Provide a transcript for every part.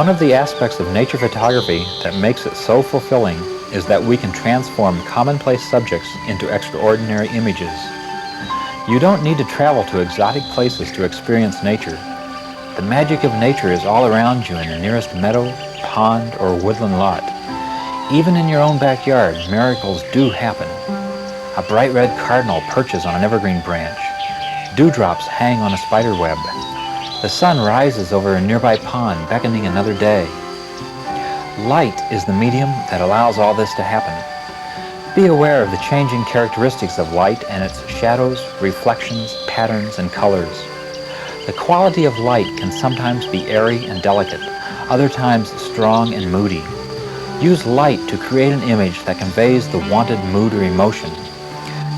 One of the aspects of nature photography that makes it so fulfilling is that we can transform commonplace subjects into extraordinary images. You don't need to travel to exotic places to experience nature. The magic of nature is all around you in the nearest meadow, pond, or woodland lot. Even in your own backyard, miracles do happen. A bright red cardinal perches on an evergreen branch. Dewdrops hang on a spider web. The sun rises over a nearby pond, beckoning another day. Light is the medium that allows all this to happen. Be aware of the changing characteristics of light and its shadows, reflections, patterns, and colors. The quality of light can sometimes be airy and delicate, other times strong and moody. Use light to create an image that conveys the wanted mood or emotion.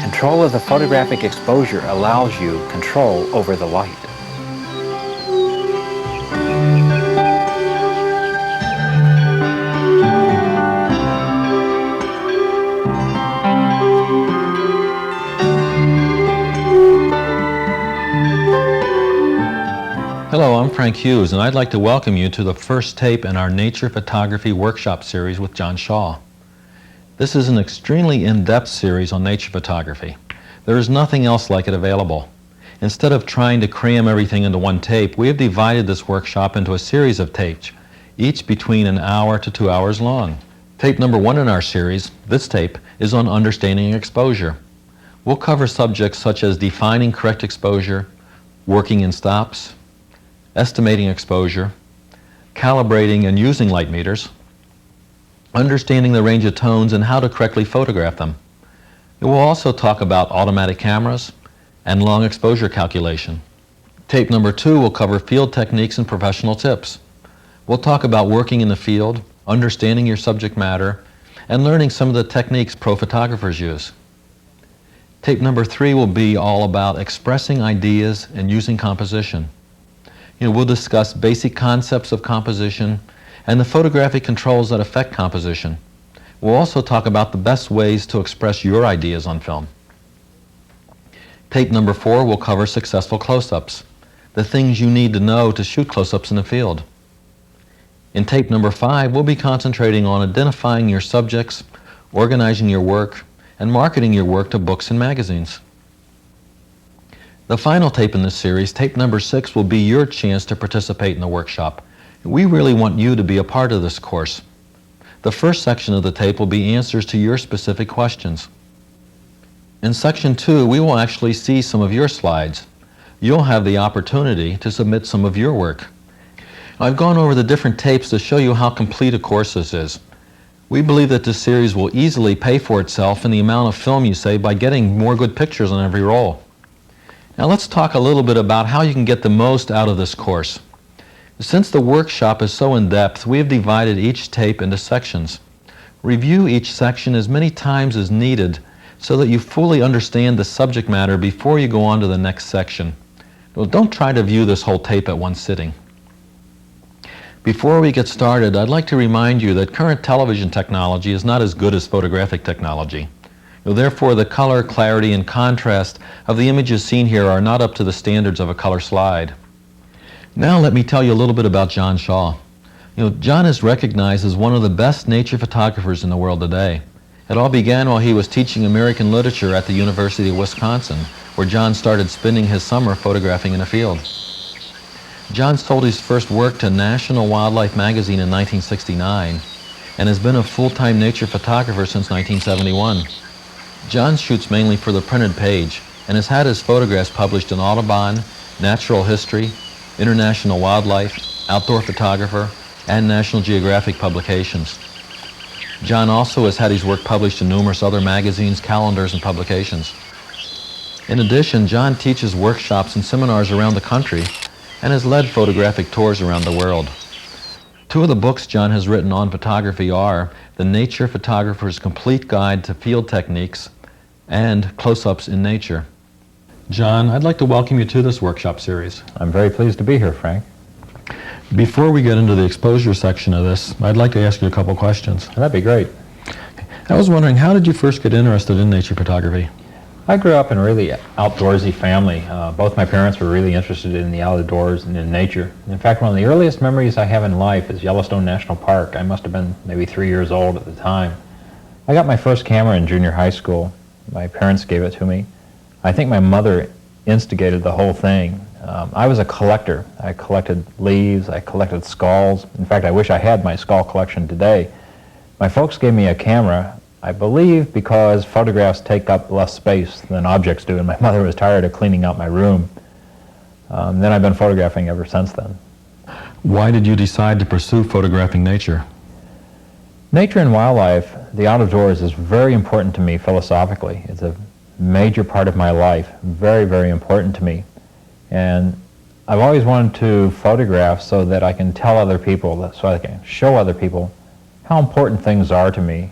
Control of the photographic exposure allows you control over the light. Hello, I'm Frank Hughes, and I'd like to welcome you to the first tape in our Nature Photography Workshop series with John Shaw. This is an extremely in-depth series on nature photography. There is nothing else like it available. Instead of trying to cram everything into one tape, we have divided this workshop into a series of tapes, each between an hour to 2 hours long. Tape number 1 in our series, this tape, is on understanding exposure. We'll cover subjects such as defining correct exposure, working in stops, estimating exposure, calibrating and using light meters, understanding the range of tones and how to correctly photograph them. It will also talk about automatic cameras and long exposure calculation. Tape number 2 will cover field techniques and professional tips. We'll talk about working in the field, understanding your subject matter, and learning some of the techniques pro photographers use. Tape number 3 will be all about expressing ideas and using composition. We'll discuss basic concepts of composition and the photographic controls that affect composition. We'll also talk about the best ways to express your ideas on film. Tape number 4 will cover successful close-ups, the things you need to know to shoot close-ups in the field. In tape number 5, we'll be concentrating on identifying your subjects, organizing your work, and marketing your work to books and magazines. The final tape in this series, tape number 6, will be your chance to participate in the workshop. We really want you to be a part of this course. The first section of the tape will be answers to your specific questions. In section 2, we will actually see some of your slides. You'll have the opportunity to submit some of your work. I've gone over the different tapes to show you how complete a course this is. We believe that this series will easily pay for itself in the amount of film you save by getting more good pictures on every roll. Now let's talk a little bit about how you can get the most out of this course. Since the workshop is so in-depth, we have divided each tape into sections. Review each section as many times as needed so that you fully understand the subject matter before you go on to the next section. Well, don't try to view this whole tape at one sitting. Before we get started, I'd like to remind you that current television technology is not as good as photographic technology. Therefore, the color, clarity, and contrast of the images seen here are not up to the standards of a color slide. Now let me tell you a little bit about John Shaw. John is recognized as one of the best nature photographers in the world today. It all began while he was teaching American literature at the University of Wisconsin, where John started spending his summer photographing in the field. John sold his first work to National Wildlife magazine in 1969 and has been a full-time nature photographer since 1971. John shoots mainly for the printed page and has had his photographs published in Audubon, Natural History, International Wildlife, Outdoor Photographer, and National Geographic publications. John also has had his work published in numerous other magazines, calendars, and publications. In addition, John teaches workshops and seminars around the country and has led photographic tours around the world. Two of the books John has written on photography are The Nature Photographer's Complete Guide to Field Techniques and Close-Ups in Nature. John, I'd like to welcome you to this workshop series. I'm very pleased to be here, Frank. Before we get into the exposure section of this, I'd like to ask you a couple questions. That'd be great. I was wondering, how did you first get interested in nature photography? I grew up in a really outdoorsy family. Both my parents were really interested in the outdoors and in nature. In fact, one of the earliest memories I have in life is Yellowstone National Park. I must have been maybe 3 years old at the time. I got my first camera in junior high school. My parents gave it to me. I think my mother instigated the whole thing. I was a collector. I collected leaves, I collected skulls. In fact, I wish I had my skull collection today. My folks gave me a camera, I believe because photographs take up less space than objects do, and my mother was tired of cleaning out my room. Then I've been photographing ever since then. Why did you decide to pursue photographing nature? Nature and wildlife, the outdoors, is very important to me philosophically. It's a major part of my life, very, very important to me. And I've always wanted to photograph so that I can tell other people, so I can show other people how important things are to me.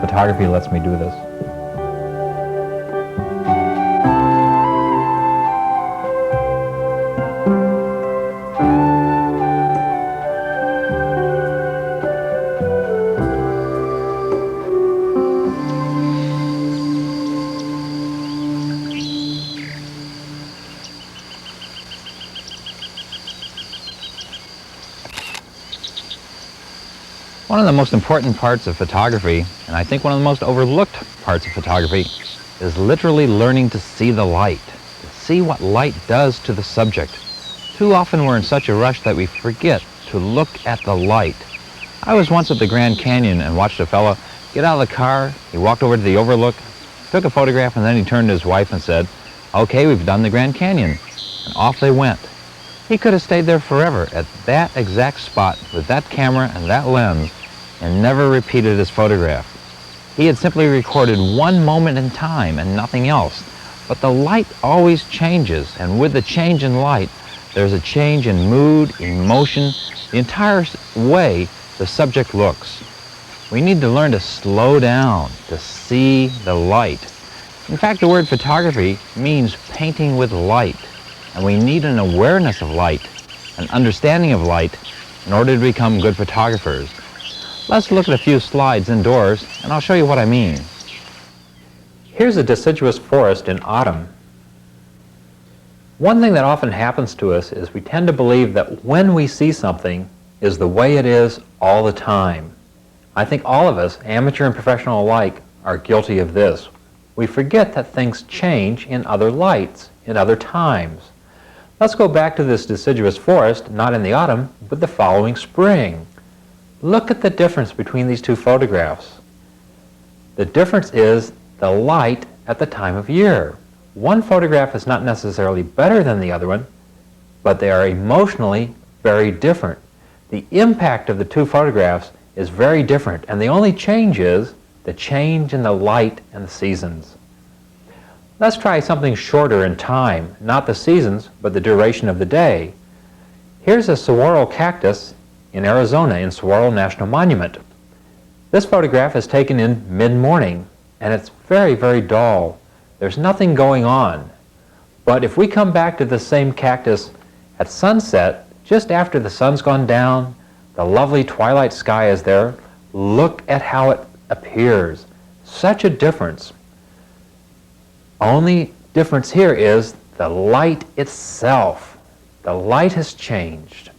Photography lets me do this. One of the most important parts of photography, and I think one of the most overlooked parts of photography, is literally learning to see the light, to see what light does to the subject. Too often we're in such a rush that we forget to look at the light. I was once at the Grand Canyon and watched a fellow get out of the car. He walked over to the overlook, took a photograph, and then he turned to his wife and said, "Okay, we've done the Grand Canyon." And off they went. He could have stayed there forever at that exact spot with that camera and that lens and never repeated his photograph. He had simply recorded one moment in time and nothing else. But the light always changes, and with the change in light, there's a change in mood, emotion, the entire way the subject looks. We need to learn to slow down, to see the light. In fact, the word photography means painting with light, and we need an awareness of light, an understanding of light, in order to become good photographers. Let's look at a few slides indoors, and I'll show you what I mean. Here's a deciduous forest in autumn. One thing that often happens to us is we tend to believe that when we see something is the way it is all the time. I think all of us, amateur and professional alike, are guilty of this. We forget that things change in other lights, in other times. Let's go back to this deciduous forest, not in the autumn, but the following spring. Look at the difference between these two photographs. The difference is the light at the time of year. One photograph is not necessarily better than the other one, but they are emotionally very different. The impact of the two photographs is very different, and the only change is the change in the light and the seasons. Let's try something shorter in time, not the seasons, but the duration of the day. Here's a saguaro cactus in Arizona, in Saguaro National Monument. This photograph is taken in mid-morning, and it's very, very dull. There's nothing going on. But if we come back to the same cactus at sunset, just after the sun's gone down, the lovely twilight sky is there, look at how it appears. Such a difference. Only difference here is the light itself. The light has changed.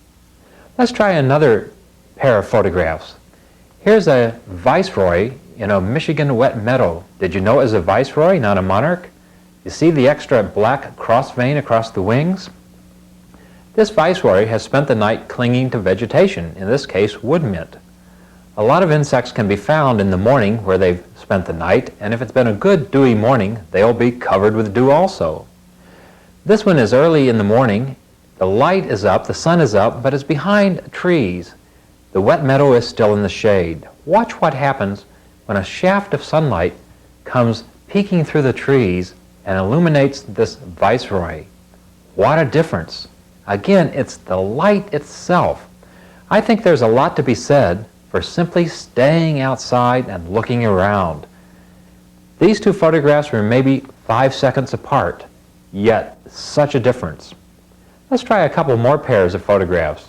Let's try another pair of photographs. Here's a viceroy in a Michigan wet meadow. Did you know it was a viceroy, not a monarch? You see the extra black cross vein across the wings? This viceroy has spent the night clinging to vegetation, in this case wood mint. A lot of insects can be found in the morning where they've spent the night, and if it's been a good dewy morning, they'll be covered with dew also. This one is early in the morning. The light is up, the sun is up, but it's behind trees. The wet meadow is still in the shade. Watch what happens when a shaft of sunlight comes peeking through the trees and illuminates this viceroy. What a difference. Again, it's the light itself. I think there's a lot to be said for simply staying outside and looking around. These two photographs were maybe 5 seconds apart, yet such a difference. Let's try a couple more pairs of photographs.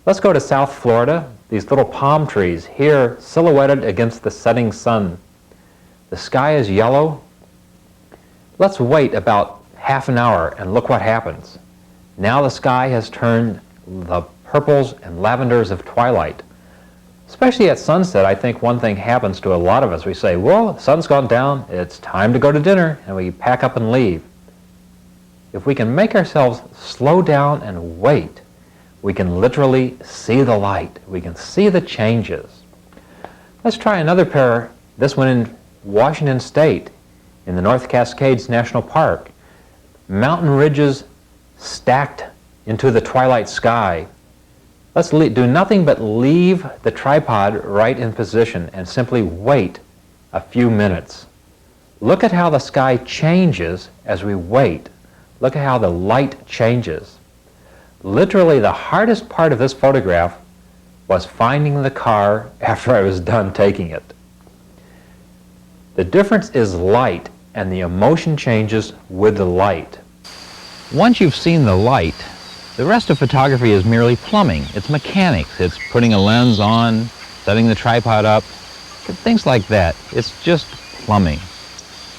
Let's go to South Florida. These little palm trees here silhouetted against the setting sun. The sky is yellow. Let's wait about half an hour and look what happens. Now the sky has turned the purples and lavenders of twilight. Especially at sunset, I think one thing happens to a lot of us. We say, well, the sun's gone down, it's time to go to dinner, and we pack up and leave. If we can make ourselves slow down and wait, we can literally see the light. We can see the changes. Let's try another pair, this one in Washington State, in the North Cascades National Park. Mountain ridges stacked into the twilight sky. Let's do nothing but leave the tripod right in position and simply wait a few minutes. Look at how the sky changes as we wait. Look at how the light changes. Literally, the hardest part of this photograph was finding the car after I was done taking it. The difference is light, and the emotion changes with the light. Once you've seen the light, the rest of photography is merely plumbing. It's mechanics. It's putting a lens on, setting the tripod up, things like that. It's just plumbing.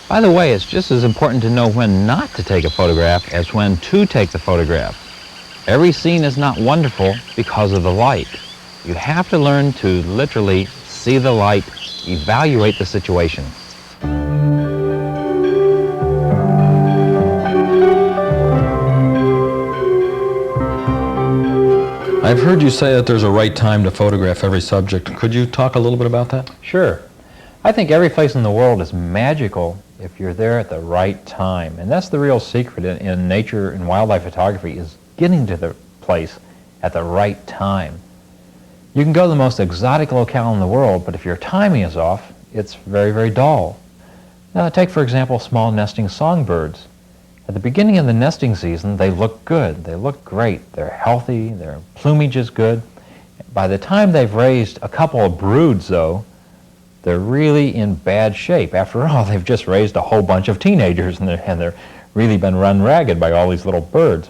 By the way, it's just as important to know when not to take a photograph as when to take the photograph. Every scene is not wonderful because of the light. You have to learn to literally see the light, evaluate the situation. I've heard you say that there's a right time to photograph every subject. Could you talk a little bit about that? Sure. I think every place in the world is magical if you're there at the right time. And that's the real secret in nature and wildlife photography, is getting to the place at the right time. You can go to the most exotic locale in the world, but if your timing is off, it's very, very dull. Now, take, for example, small nesting songbirds. At the beginning of the nesting season, they look good. They look great. They're healthy. Their plumage is good. By the time they've raised a couple of broods, though, they're really in bad shape. After all, they've just raised a whole bunch of teenagers, and they're really been run ragged by all these little birds.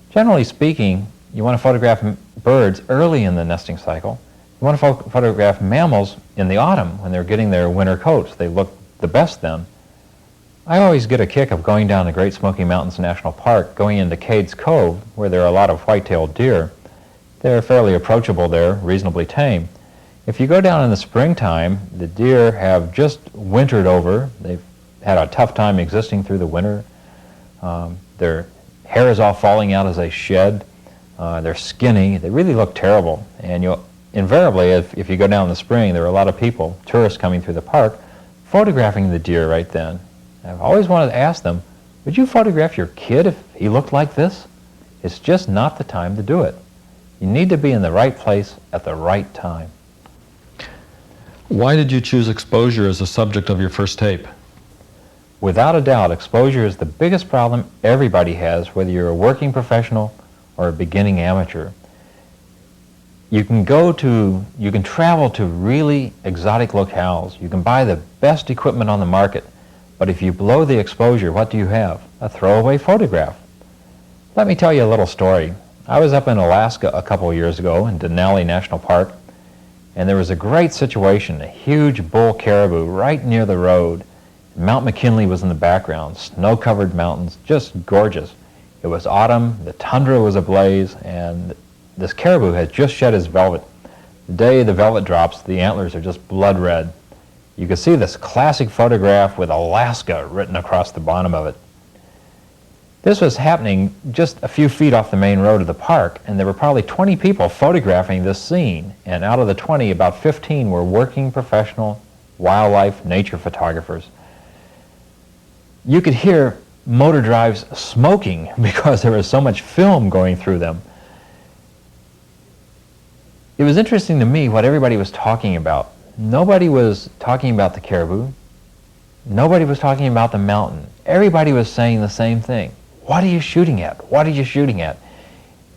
Generally speaking, you want to photograph birds early in the nesting cycle. You want to photograph mammals in the autumn when they're getting their winter coats. They look the best then. I always get a kick of going down the Great Smoky Mountains National Park, going into Cades Cove, where there are a lot of white-tailed deer. They're fairly approachable there, reasonably tame. If you go down in the springtime, the deer have just wintered over. They've had a tough time existing through the winter. Their hair is all falling out as they shed. They're skinny. They really look terrible. And you'll invariably, if you go down in the spring, there are a lot of people, tourists coming through the park, photographing the deer right then. I've always wanted to ask them, would you photograph your kid if he looked like this? It's just not the time to do it. You need to be in the right place at the right time. Why did you choose exposure as the subject of your first tape? Without a doubt, exposure is the biggest problem everybody has, whether you're a working professional or a beginning amateur. You can travel to really exotic locales. You can buy the best equipment on the market, but if you blow the exposure, what do you have? A throwaway photograph. Let me tell you a little story. I was up in Alaska a couple of years ago in Denali National Park, and there was a great situation, a huge bull caribou right near the road. Mount McKinley was in the background, snow-covered mountains, just gorgeous. It was autumn, the tundra was ablaze, and this caribou had just shed his velvet. The day the velvet drops, the antlers are just blood red. You can see this classic photograph with Alaska written across the bottom of it. This was happening just a few feet off the main road of the park, and there were probably 20 people photographing this scene, and out of the 20, about 15 were working professional wildlife nature photographers. You could hear motor drives smoking because there was so much film going through them. It was interesting to me what everybody was talking about. Nobody was talking about the caribou. Nobody was talking about the mountain. Everybody was saying the same thing. What are you shooting at? What are you shooting at?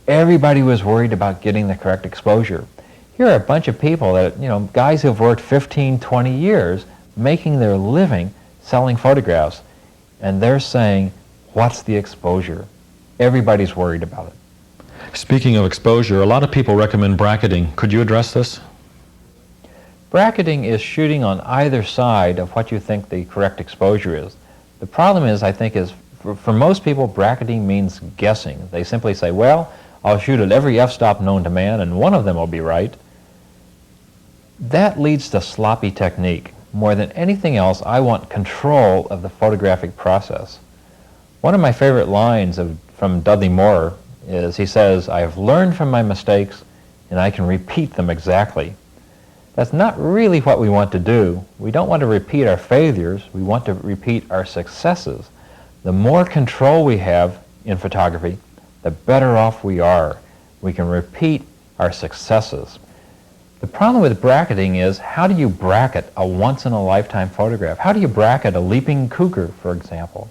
Everybody was worried about getting the correct exposure. Here are a bunch of people that, guys who've worked 15, 20 years making their living selling photographs, and they're saying, what's the exposure? Everybody's worried about it. Speaking of exposure, a lot of people recommend bracketing. Could you address this? Bracketing is shooting on either side of what you think the correct exposure is. The problem is, I think, is for most people, bracketing means guessing. They simply say, well, I'll shoot at every f-stop known to man and one of them will be right. That leads to sloppy technique. More than anything else, I want control of the photographic process. One of my favorite lines from Dudley Moore is, he says, I have learned from my mistakes and I can repeat them exactly. That's not really what we want to do. We don't want to repeat our failures, we want to repeat our successes. The more control we have in photography, the better off we are. We can repeat our successes. The problem with bracketing is, how do you bracket a once-in-a-lifetime photograph? How do you bracket a leaping cougar, for example?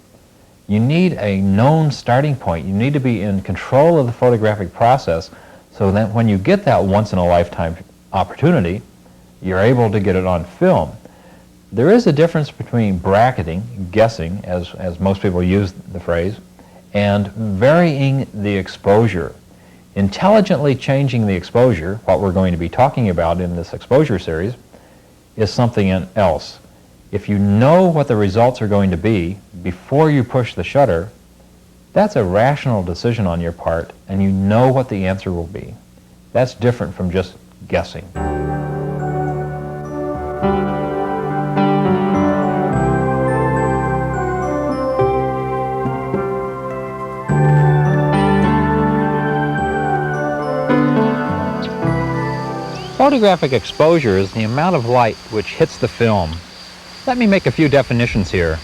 You need a known starting point. You need to be in control of the photographic process so that when you get that once-in-a-lifetime opportunity, you're able to get it on film. There is a difference between bracketing, guessing, as most people use the phrase, and varying the exposure. Intelligently changing the exposure, what we're going to be talking about in this exposure series, is something else. If you know what the results are going to be before you push the shutter, that's a rational decision on your part, and you know what the answer will be. That's different from just guessing. Photographic exposure is the amount of light which hits the film. Let me make a few definitions here.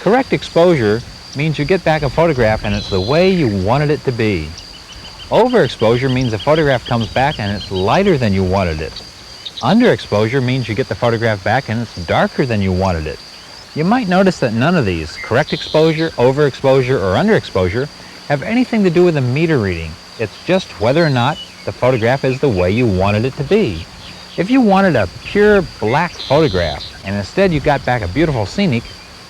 Correct exposure means you get back a photograph and it's the way you wanted it to be. Overexposure means the photograph comes back and it's lighter than you wanted it. Underexposure means you get the photograph back and it's darker than you wanted it. You might notice that none of these, correct exposure, overexposure, or underexposure, have anything to do with a meter reading. It's just whether or not the photograph is the way you wanted it to be. If you wanted a pure black photograph and instead you got back a beautiful scenic,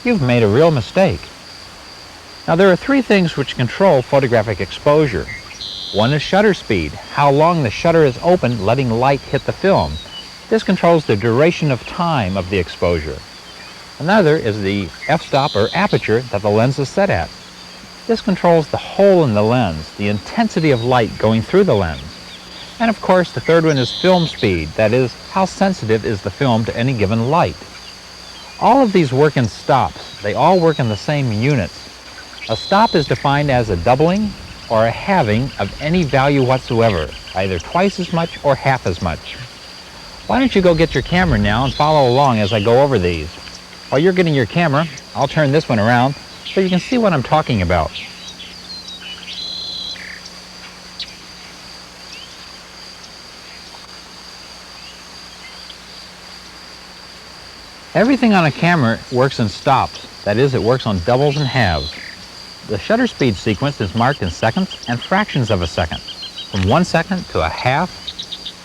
you've made a real mistake. Now there are three things which control photographic exposure. One is shutter speed, how long the shutter is open letting light hit the film. This controls the duration of time of the exposure. Another is the f-stop or aperture that the lens is set at. This controls the hole in the lens, the intensity of light going through the lens. And of course, the third one is film speed, that is, how sensitive is the film to any given light. All of these work in stops. They all work in the same units. A stop is defined as a doubling or a halving of any value whatsoever, either twice as much or half as much. Why don't you go get your camera now and follow along as I go over these. While you're getting your camera, I'll turn this one around so you can see what I'm talking about. Everything on a camera works in stops. That is, it works on doubles and halves. The shutter speed sequence is marked in seconds and fractions of a second, from 1 second to a half,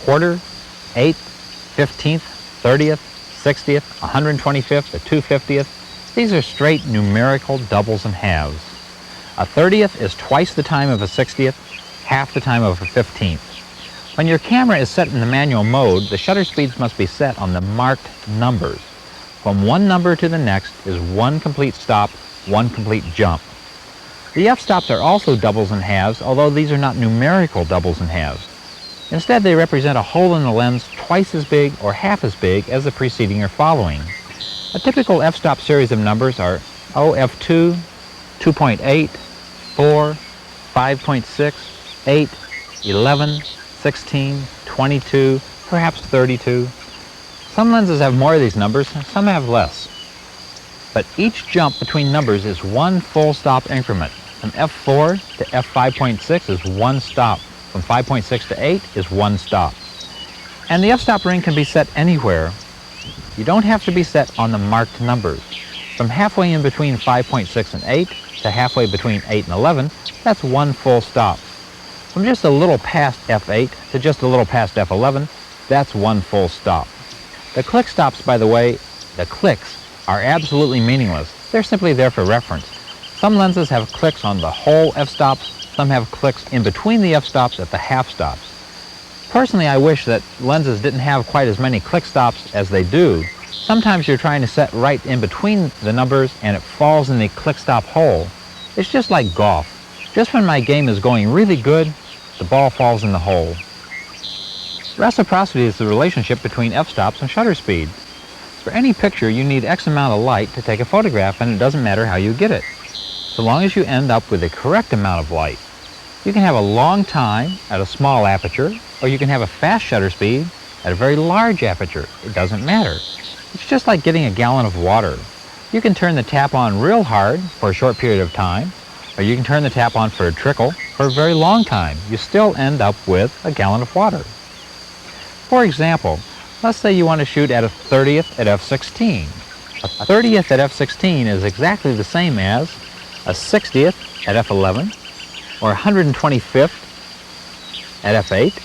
quarter, eighth, 15th, 30th, 60th, 125th, or 250th. These are straight numerical doubles and halves. A 30th is twice the time of a 60th, half the time of a 15th. When your camera is set in the manual mode, the shutter speeds must be set on the marked numbers. From one number to the next is one complete stop, one complete jump. The f-stops are also doubles and halves, although these are not numerical doubles and halves. Instead, they represent a hole in the lens twice as big or half as big as the preceding or following. A typical f-stop series of numbers are OF2, 2.8, 4, 5.6, 8, 11, 16, 22, perhaps 32. Some lenses have more of these numbers, some have less. But each jump between numbers is one full stop increment. From f4 to f5.6 is one stop. From 5.6 to 8 is one stop. And the f-stop ring can be set anywhere. You don't have to be set on the marked numbers. From halfway in between 5.6 and 8 to halfway between 8 and 11, that's one full stop. From just a little past f8 to just a little past f11, that's one full stop. The click stops, by the way, the clicks, are absolutely meaningless. They're simply there for reference. Some lenses have clicks on the whole f-stops, some have clicks in between the f-stops at the half-stops. Personally, I wish that lenses didn't have quite as many click stops as they do, Sometimes you're trying to set right in between the numbers and it falls in the click-stop hole. It's just like golf. Just when my game is going really good, the ball falls in the hole. Reciprocity is the relationship between f-stops and shutter speed. For any picture, you need X amount of light to take a photograph, and it doesn't matter how you get it, so long as you end up with the correct amount of light. You can have a long time at a small aperture, or you can have a fast shutter speed at a very large aperture. It doesn't matter. It's just like getting a gallon of water. You can turn the tap on real hard for a short period of time, or you can turn the tap on for a trickle for a very long time. You still end up with a gallon of water. For example, let's say you want to shoot at a 30th at f16. A 30th at f16 is exactly the same as a 60th at f11, or 125th at f8,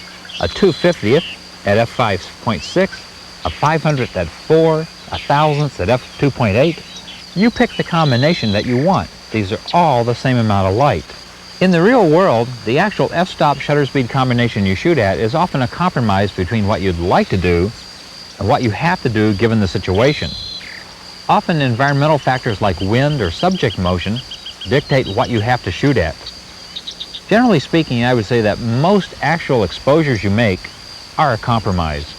a 250th at f5.6, a 500th at 4, a 1000th at f2.8. You pick the combination that you want. These are all the same amount of light. In the real world, the actual f-stop shutter speed combination you shoot at is often a compromise between what you'd like to do and what you have to do given the situation. Often environmental factors like wind or subject motion dictate what you have to shoot at. Generally speaking, I would say that most actual exposures you make are a compromise.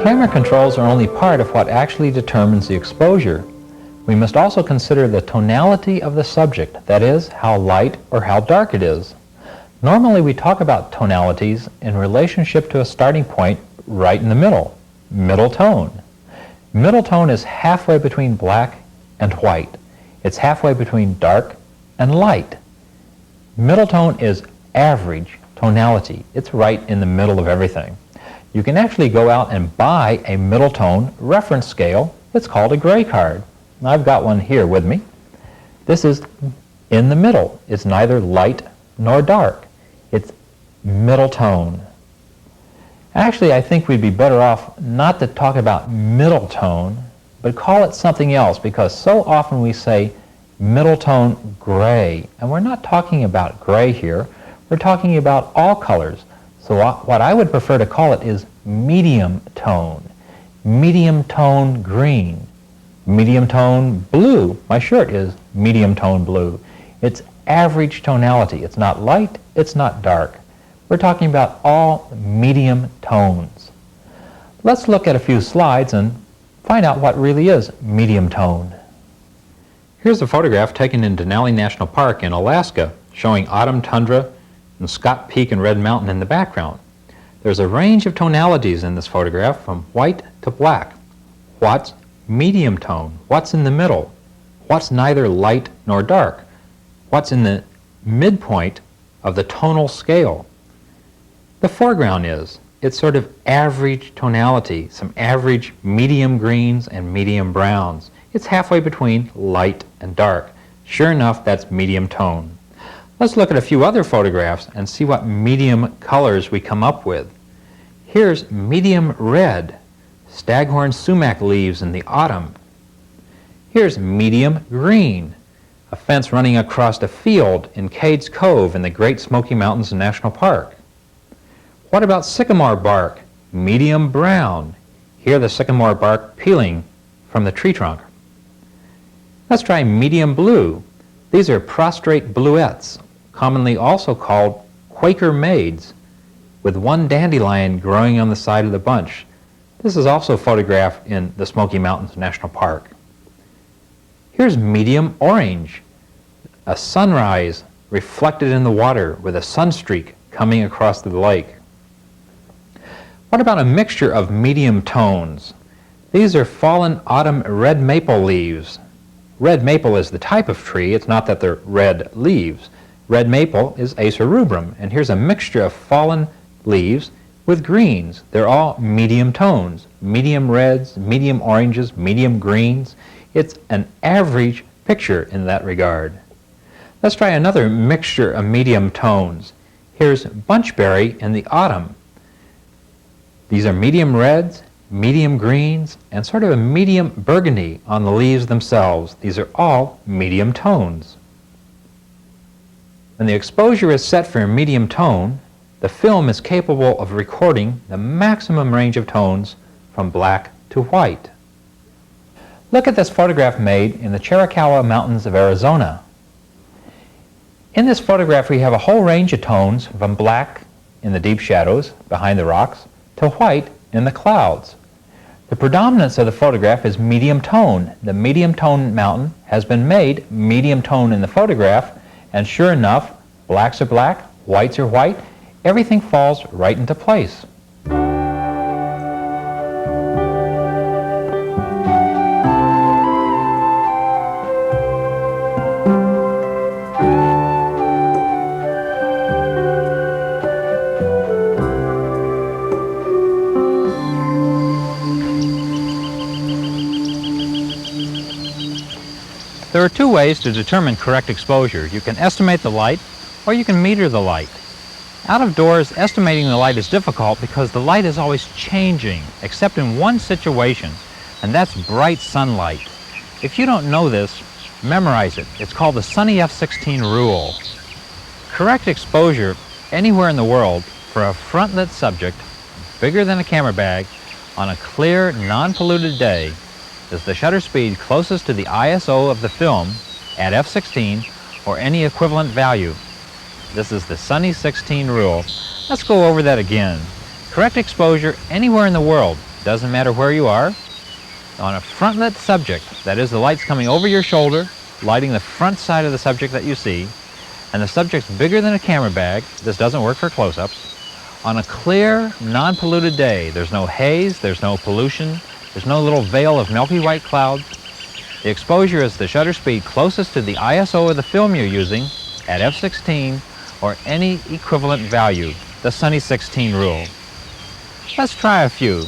Camera controls are only part of what actually determines the exposure. We must also consider the tonality of the subject, that is, how light or how dark it is. Normally we talk about tonalities in relationship to a starting point right in the middle, middle tone. Middle tone is halfway between black and white. It's halfway between dark and light. Middle tone is average tonality. It's right in the middle of everything. You can actually go out and buy a middle tone reference scale. It's called a gray card. I've got one here with me. This is in the middle. It's neither light nor dark. It's middle tone. Actually, I think we'd be better off not to talk about middle tone, but call it something else, because so often we say middle tone gray, and we're not talking about gray here. We're talking about all colors. So what I would prefer to call it is medium tone green, medium tone blue. My shirt is medium tone blue. It's average tonality. It's not light, it's not dark. We're talking about all medium tones. Let's look at a few slides and find out what really is medium tone. Here's a photograph taken in Denali National Park in Alaska showing autumn tundra and Scott Peak and Red Mountain in the background. There's a range of tonalities in this photograph from white to black. What's medium tone? What's in the middle? What's neither light nor dark? What's in the midpoint of the tonal scale? The foreground is. It's sort of average tonality, some average medium greens and medium browns. It's halfway between light and dark. Sure enough, that's medium tone. Let's look at a few other photographs and see what medium colors we come up with. Here's medium red, staghorn sumac leaves in the autumn. Here's medium green, a fence running across a field in Cades Cove in the Great Smoky Mountains National Park. What about sycamore bark? Medium brown. Here the sycamore bark peeling from the tree trunk. Let's try medium blue. These are prostrate bluets, commonly also called Quaker maids, with one dandelion growing on the side of the bunch. This is also photographed in the Smoky Mountains National Park. Here's medium orange, a sunrise reflected in the water with a sunstreak coming across the lake. What about a mixture of medium tones? These are fallen autumn red maple leaves. Red maple is the type of tree. It's not that they're red leaves. Red maple is Acer rubrum, and here's a mixture of fallen leaves with greens. They're all medium tones, medium reds, medium oranges, medium greens. It's an average picture in that regard. Let's try another mixture of medium tones. Here's bunchberry in the autumn. These are medium reds, medium greens, and sort of a medium burgundy on the leaves themselves. These are all medium tones. When the exposure is set for a medium tone, the film is capable of recording the maximum range of tones from black to white. Look at this photograph made in the Chiricahua Mountains of Arizona. In this photograph we have a whole range of tones from black in the deep shadows behind the rocks to white in the clouds. The predominance of the photograph is medium tone. The medium tone mountain has been made medium tone in the photograph, and sure enough, blacks are black, whites are white, everything falls right into place. There are two ways to determine correct exposure. You can estimate the light, or you can meter the light. Out of doors, estimating the light is difficult because the light is always changing, except in one situation, and that's bright sunlight. If you don't know this, memorize it. It's called the Sunny F16 rule. Correct exposure anywhere in the world for a front-lit subject bigger than a camera bag on a clear, non-polluted day is the shutter speed closest to the ISO of the film at f16 or any equivalent value. This is the Sunny 16 rule. Let's go over that again. Correct exposure anywhere in the world, doesn't matter where you are, on a front-lit subject, that is the light's coming over your shoulder, lighting the front side of the subject that you see, and the subject's bigger than a camera bag, this doesn't work for close-ups, on a clear, non-polluted day. There's no haze, there's no pollution, there's no little veil of milky white clouds. The exposure is the shutter speed closest to the ISO of the film you're using at f16 or any equivalent value, the Sunny 16 rule. Let's try a few.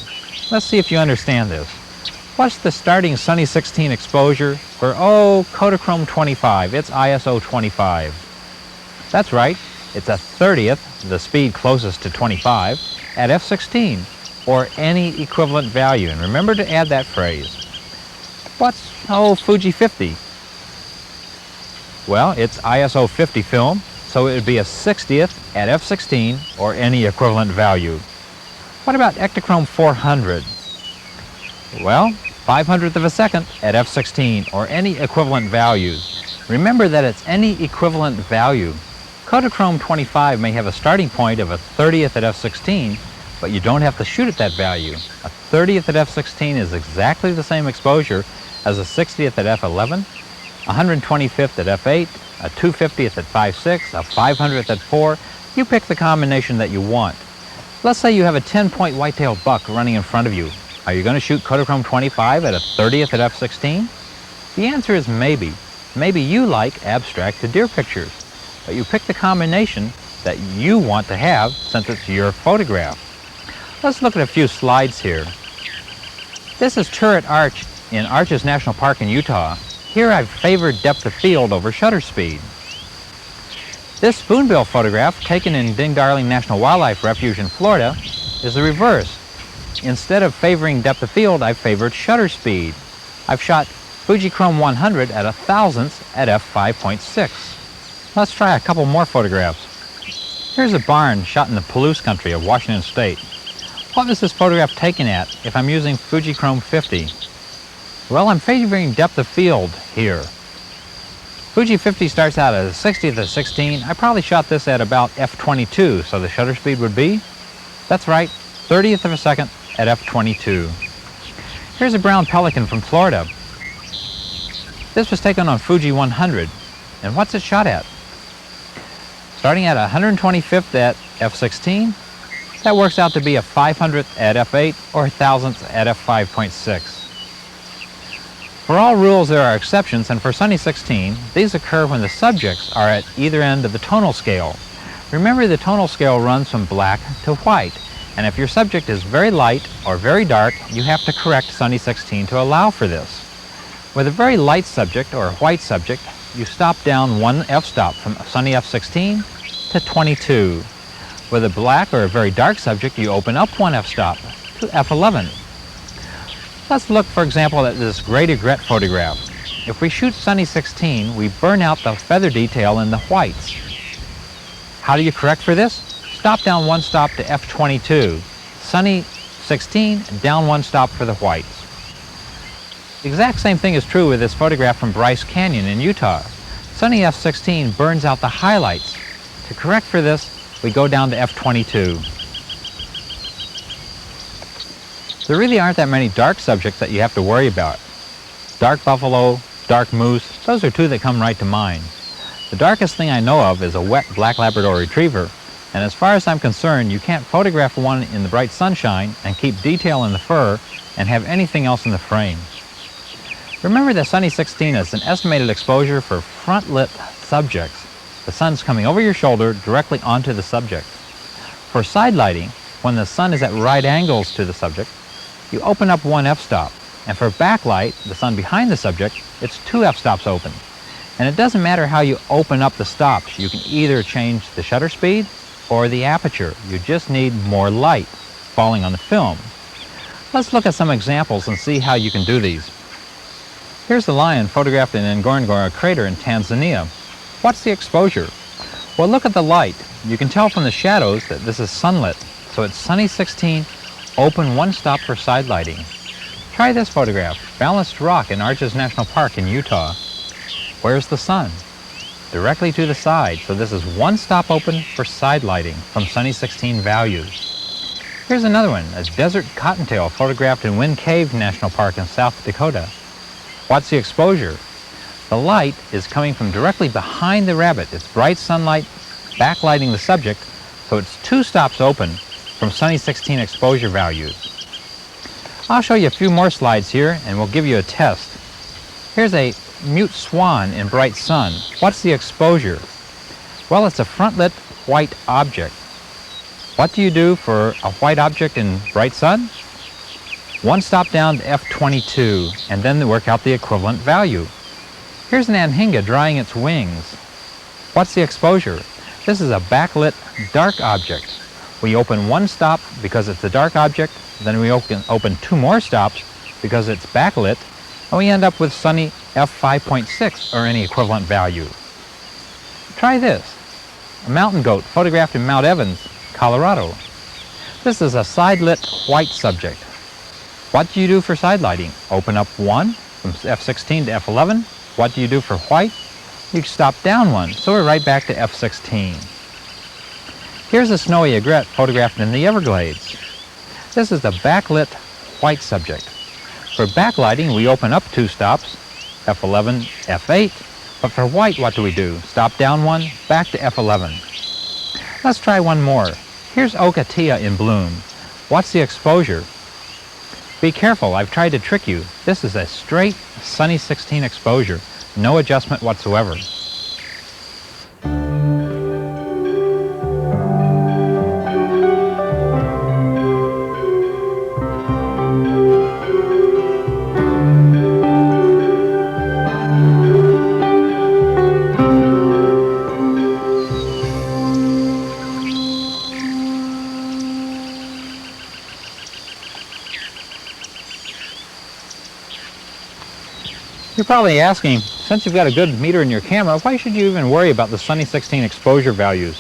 Let's see if you understand this. What's the starting Sunny 16 exposure for, Kodachrome 25, it's ISO 25. That's right, it's a 30th, the speed closest to 25, at f16. Or any equivalent value. And remember to add that phrase. What's, Fuji 50? Well, it's ISO 50 film, so it would be a 60th at f16 or any equivalent value. What about Ektachrome 400? Well, 500th of a second at f16 or any equivalent values. Remember that it's any equivalent value. Kodachrome 25 may have a starting point of a 30th at f16, but you don't have to shoot at that value. A 30th at f16 is exactly the same exposure as a 60th at f11, 125th at f8, a 250th at 5.6, a 500th at 4. You pick the combination that you want. Let's say you have a 10-point white-tailed buck running in front of you. Are you going to shoot Kodachrome 25 at a 30th at f16? The answer is maybe. Maybe you like abstract deer pictures, but you pick the combination that you want to have since it's your photograph. Let's look at a few slides here. This is Turret Arch in Arches National Park in Utah. Here I've favored depth of field over shutter speed. This spoonbill photograph, taken in Ding Darling National Wildlife Refuge in Florida, is the reverse. Instead of favoring depth of field, I've favored shutter speed. I've shot Fujichrome 100 at 1,000th at f5.6. Let's try a couple more photographs. Here's a barn shot in the Palouse country of Washington State. What was this photograph taken at if I'm using Fujichrome 50? Well, I'm favoring depth of field here. Fuji 50 starts out at a 60th of 16. I probably shot this at about f22, so the shutter speed would be, that's right, 30th of a second at f22. Here's a brown pelican from Florida. This was taken on Fuji 100. And what's it shot at? Starting at 125th at f16, that works out to be a 500th at f8 or 1,000th at f5.6. For all rules there are exceptions, and for Sunny 16, these occur when the subjects are at either end of the tonal scale. Remember, the tonal scale runs from black to white, and if your subject is very light or very dark, you have to correct Sunny 16 to allow for this. With a very light subject or a white subject, you stop down one f-stop from Sunny f16 to 22. With a black or a very dark subject, you open up one f-stop to f11. Let's look, for example, at this Great Egret photograph. If we shoot Sunny 16, we burn out the feather detail in the whites. How do you correct for this? Stop down one stop to F22. Sunny 16, down one stop for the whites. The exact same thing is true with this photograph from Bryce Canyon in Utah. Sunny F16 burns out the highlights. To correct for this, we go down to F22. There really aren't that many dark subjects that you have to worry about. Dark buffalo, dark moose, those are two that come right to mind. The darkest thing I know of is a wet black Labrador retriever, and as far as I'm concerned, you can't photograph one in the bright sunshine and keep detail in the fur and have anything else in the frame. Remember that Sunny 16 is an estimated exposure for front-lit subjects. The sun's coming over your shoulder directly onto the subject. For side lighting, when the sun is at right angles to the subject, you open up one f-stop. And for backlight, the sun behind the subject, it's two f-stops open. And it doesn't matter how you open up the stops. You can either change the shutter speed or the aperture. You just need more light falling on the film. Let's look at some examples and see how you can do these. Here's the lion photographed in Ngorongoro crater in Tanzania. What's the exposure? Well, look at the light. You can tell from the shadows that this is sunlit. So it's Sunny 16, open one stop for side lighting. Try this photograph, Balanced Rock in Arches National Park in Utah. Where's the sun? Directly to the side, so this is one stop open for side lighting from Sunny 16 values. Here's another one, a desert cottontail photographed in Wind Cave National Park in South Dakota. What's the exposure? The light is coming from directly behind the rabbit. It's bright sunlight backlighting the subject, so it's two stops open from Sunny 16 exposure values. I'll show you a few more slides here and we'll give you a test. Here's a mute swan in bright sun. What's the exposure? Well, it's a front-lit white object. What do you do for a white object in bright sun? One stop down to F22 and then work out the equivalent value. Here's an anhinga drying its wings. What's the exposure? This is a backlit dark object. We open one stop because it's a dark object, then we open two more stops because it's backlit, and we end up with Sunny F5.6 or any equivalent value. Try this. A mountain goat photographed in Mount Evans, Colorado. This is a side-lit white subject. What do you do for side lighting? Open up one from F16 to F11. What do you do for white? You stop down one, so we're right back to F16. Here's a snowy egret photographed in the Everglades. This is a backlit white subject. For backlighting, we open up two stops, F11, F8, but for white, what do? Stop down one, back to F11. Let's try one more. Here's Ocotillo in bloom. What's the exposure? Be careful, I've tried to trick you. This is a straight Sunny 16 exposure, no adjustment whatsoever. You're probably asking, since you've got a good meter in your camera, why should you even worry about the Sunny 16 exposure values?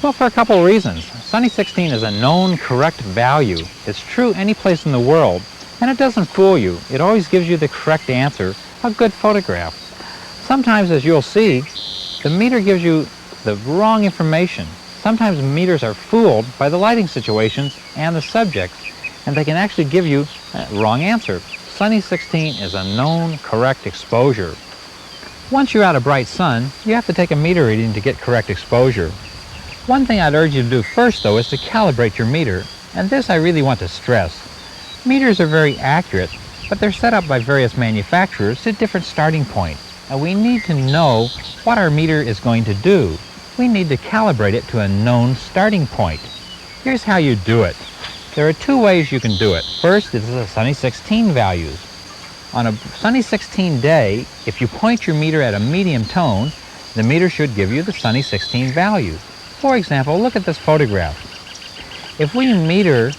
Well, for a couple of reasons. Sunny 16 is a known correct value. It's true any place in the world, and it doesn't fool you. It always gives you the correct answer, a good photograph. Sometimes, as you'll see, the meter gives you the wrong information. Sometimes meters are fooled by the lighting situations and the subject, and they can actually give you a wrong answer. Sunny 16 is a known correct exposure. Once you're out of bright sun, you have to take a meter reading to get correct exposure. One thing I'd urge you to do first, though, is to calibrate your meter, and this I really want to stress. Meters are very accurate, but they're set up by various manufacturers to different starting points, and we need to know what our meter is going to do. We need to calibrate it to a known starting point. Here's how you do it. There are two ways you can do it. First is the Sunny 16 values. On a Sunny 16 day, if you point your meter at a medium tone, the meter should give you the Sunny 16 values. For example, look at this photograph. If we meter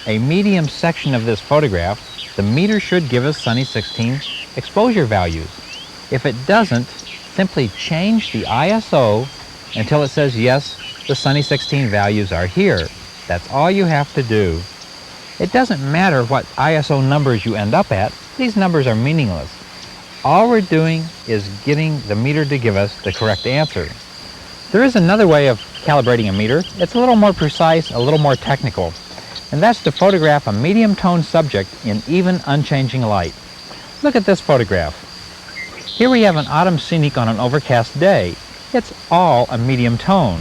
a medium section of this photograph, the meter should give us Sunny 16 exposure values. If it doesn't, simply change the ISO until it says yes, the Sunny 16 values are here. That's all you have to do. It doesn't matter what ISO numbers you end up at. These numbers are meaningless. All we're doing is getting the meter to give us the correct answer. There is another way of calibrating a meter. It's a little more precise, a little more technical, and that's to photograph a medium tone subject in even unchanging light. Look at this photograph. Here we have an autumn scenic on an overcast day. It's all a medium tone.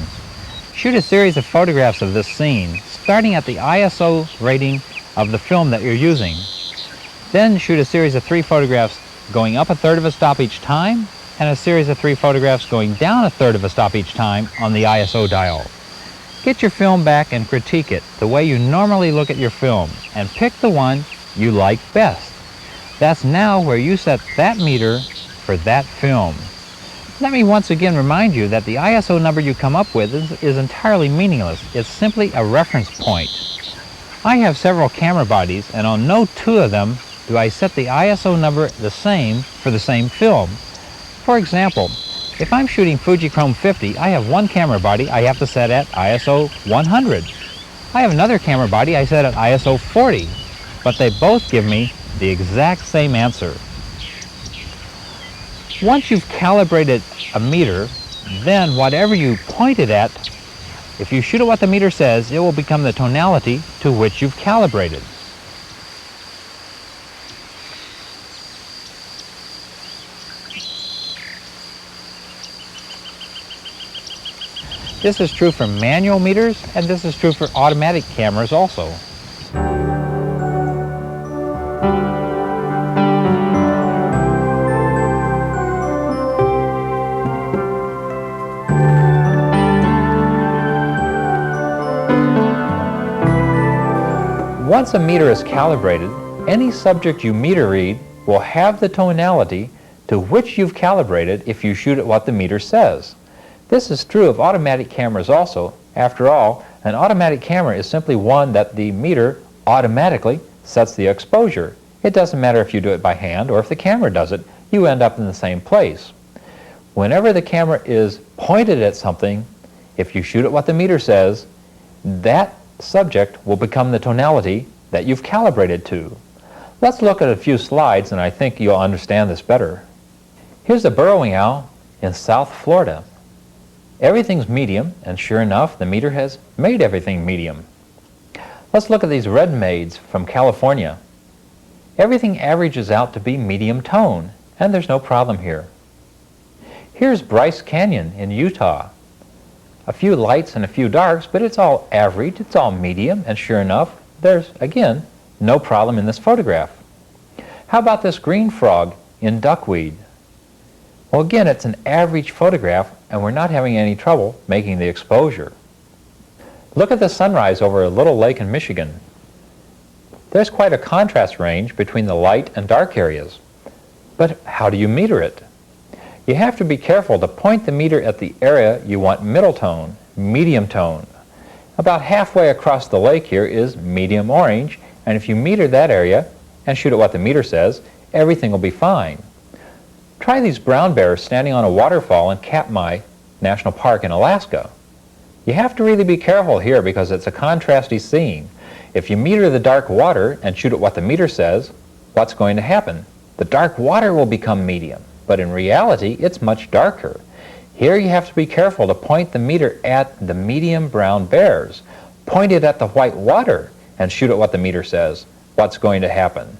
Shoot a series of photographs of this scene, starting at the ISO rating of the film that you're using. Then shoot a series of 3 photographs going up 1/3 of a stop each time, and a series of 3 photographs going down 1/3 of a stop each time on the ISO dial. Get your film back and critique it the way you normally look at your film, and pick the one you like best. That's now where you set that meter for that film. Let me once again remind you that the ISO number you come up with is entirely meaningless. It's simply a reference point. I have several camera bodies, and on no 2 of them do I set the ISO number the same for the same film. For example, if I'm shooting Fujichrome 50, I have one camera body I have to set at ISO 100. I have another camera body I set at ISO 40, but they both give me the exact same answer. Once you've calibrated a meter, then whatever you point it at, if you shoot at what the meter says, it will become the tonality to which you've calibrated. This is true for manual meters, and this is true for automatic cameras also. Once a meter is calibrated, any subject you meter read will have the tonality to which you've calibrated if you shoot at what the meter says. This is true of automatic cameras also. After all, an automatic camera is simply one that the meter automatically sets the exposure. It doesn't matter if you do it by hand or if the camera does it, you end up in the same place. Whenever the camera is pointed at something, if you shoot at what the meter says, that subject will become the tonality that you've calibrated to. Let's look at a few slides and I think you'll understand this better. Here's a burrowing owl in South Florida. Everything's medium, and sure enough, the meter has made everything medium. Let's look at these red maids from California. Everything averages out to be medium tone, and there's no problem here. Here's Bryce Canyon in Utah. A few lights and a few darks, but it's all average, it's all medium, and sure enough, there's, again, no problem in this photograph. How about this green frog in duckweed? Well, again, it's an average photograph, and we're not having any trouble making the exposure. Look at the sunrise over a little lake in Michigan. There's quite a contrast range between the light and dark areas. But how do you meter it? You have to be careful to point the meter at the area you want middle tone, medium tone. About halfway across the lake here is medium orange, and if you meter that area and shoot at what the meter says, everything will be fine. Try these brown bears standing on a waterfall in Katmai National Park in Alaska. You have to really be careful here because it's a contrasty scene. If you meter the dark water and shoot at what the meter says, what's going to happen? The dark water will become medium, but in reality it's much darker. Here you have to be careful to point the meter at the medium brown bears. Point it at the white water and shoot at what the meter says. What's going to happen?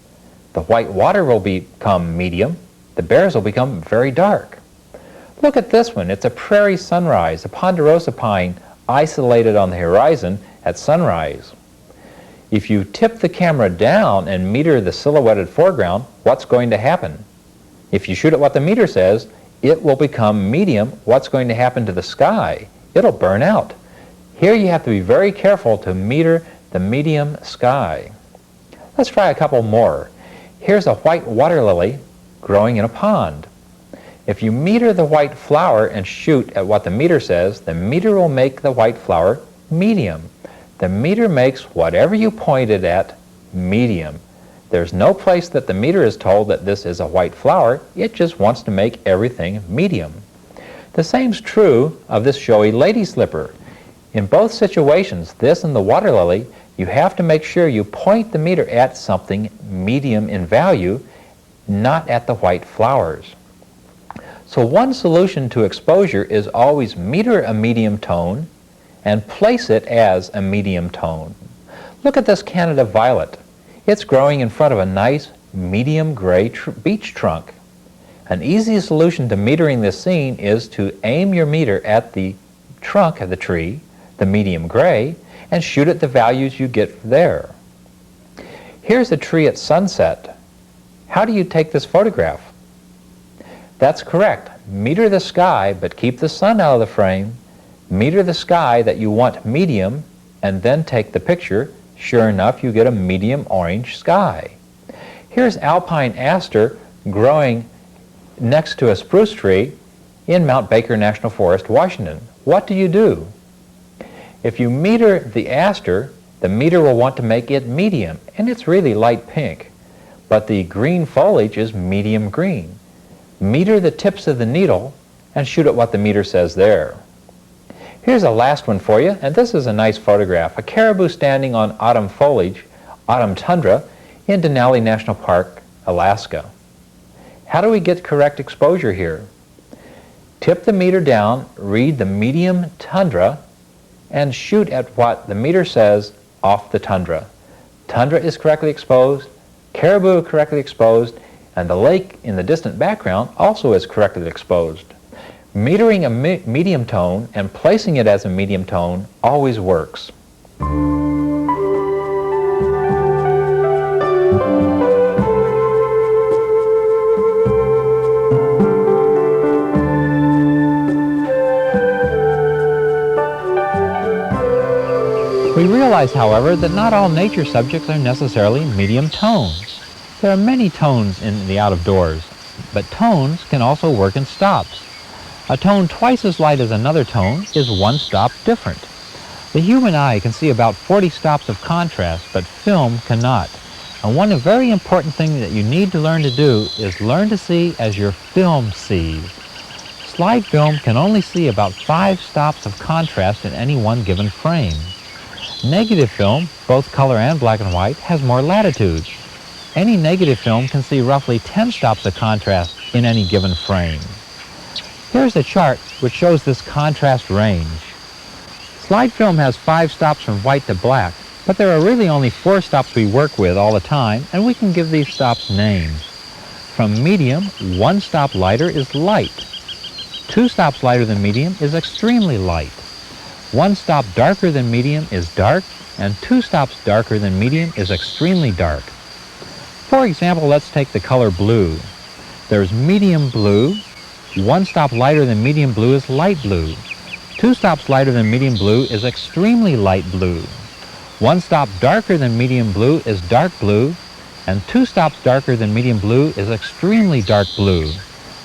The white water will become medium. The bears will become very dark. Look at this one. It's a prairie sunrise, a ponderosa pine isolated on the horizon at sunrise. If you tip the camera down and meter the silhouetted foreground, what's going to happen? If you shoot at what the meter says, it will become medium. What's going to happen to the sky? It'll burn out. Here you have to be very careful to meter the medium sky. Let's try a couple more. Here's a white water lily growing in a pond. If you meter the white flower and shoot at what the meter says, the meter will make the white flower medium. The meter makes whatever you point it at medium. There's no place that the meter is told that this is a white flower. It just wants to make everything medium. The same's true of this showy lady slipper. In both situations, this and the water lily, you have to make sure you point the meter at something medium in value, not at the white flowers. So one solution to exposure is always meter a medium tone and place it as a medium tone. Look at this Canada violet. It's growing in front of a nice medium gray beech trunk. An easy solution to metering this scene is to aim your meter at the trunk of the tree, the medium gray, and shoot at the values you get there. Here's a tree at sunset. How do you take this photograph? That's correct. Meter the sky, but keep the sun out of the frame. Meter the sky that you want medium, and then take the picture. Sure enough, you get a medium orange sky. Here's alpine aster growing next to a spruce tree in Mount Baker National Forest, Washington. What do? If you meter the aster, the meter will want to make it medium, and it's really light pink. But the green foliage is medium green. Meter the tips of the needle and shoot at what the meter says there. Here's a last one for you, and this is a nice photograph. A caribou standing on autumn foliage, autumn tundra, in Denali National Park, Alaska. How do we get correct exposure here? Tip the meter down, read the medium tundra, and shoot at what the meter says off the tundra. Tundra is correctly exposed, caribou correctly exposed, and the lake in the distant background also is correctly exposed. Metering a medium tone and placing it as a medium tone always works. We realize, however, that not all nature subjects are necessarily medium tones. There are many tones in the out of doors, but tones can also work in stops. A tone twice as light as another tone is one stop different. The human eye can see about 40 stops of contrast, but film cannot. And one very important thing that you need to learn to do is learn to see as your film sees. Slide film can only see about 5 stops of contrast in any one given frame. Negative film, both color and black and white, has more latitude. Any negative film can see roughly 10 stops of contrast in any given frame. Here's a chart which shows this contrast range. Slide film has 5 stops from white to black, but there are really only 4 stops we work with all the time, and we can give these stops names. From medium, 1 stop lighter is light. 2 stops lighter than medium is extremely light. 1 stop darker than medium is dark, and 2 stops darker than medium is extremely dark. For example, let's take the color blue. There's medium blue. 1 stop lighter than medium blue is light blue. 2 stops lighter than medium blue is extremely light blue. 1 stop darker than medium blue is dark blue, and 2 stops darker than medium blue is extremely dark blue.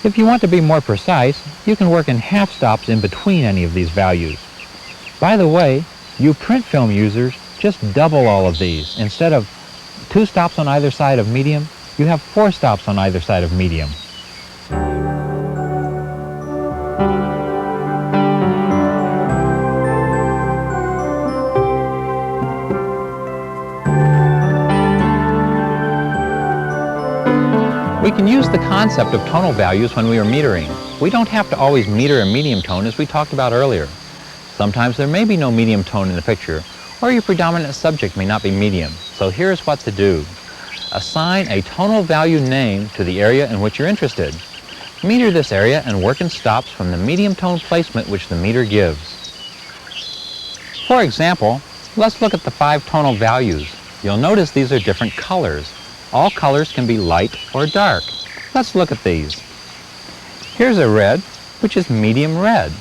If you want to be more precise, you can work in half stops in between any of these values. By the way, you print film users just double all of these. Instead of 2 stops on either side of medium, you have 4 stops on either side of medium. We can use the concept of tonal values when we are metering. We don't have to always meter a medium tone, as we talked about earlier. Sometimes there may be no medium tone in the picture, or your predominant subject may not be medium. So here's what to do. Assign a tonal value name to the area in which you're interested. Meter this area and work in stops from the medium tone placement which the meter gives. For example, let's look at the 5 tonal values. You'll notice these are different colors. All colors can be light or dark. Let's look at these. Here's a red, which is medium red.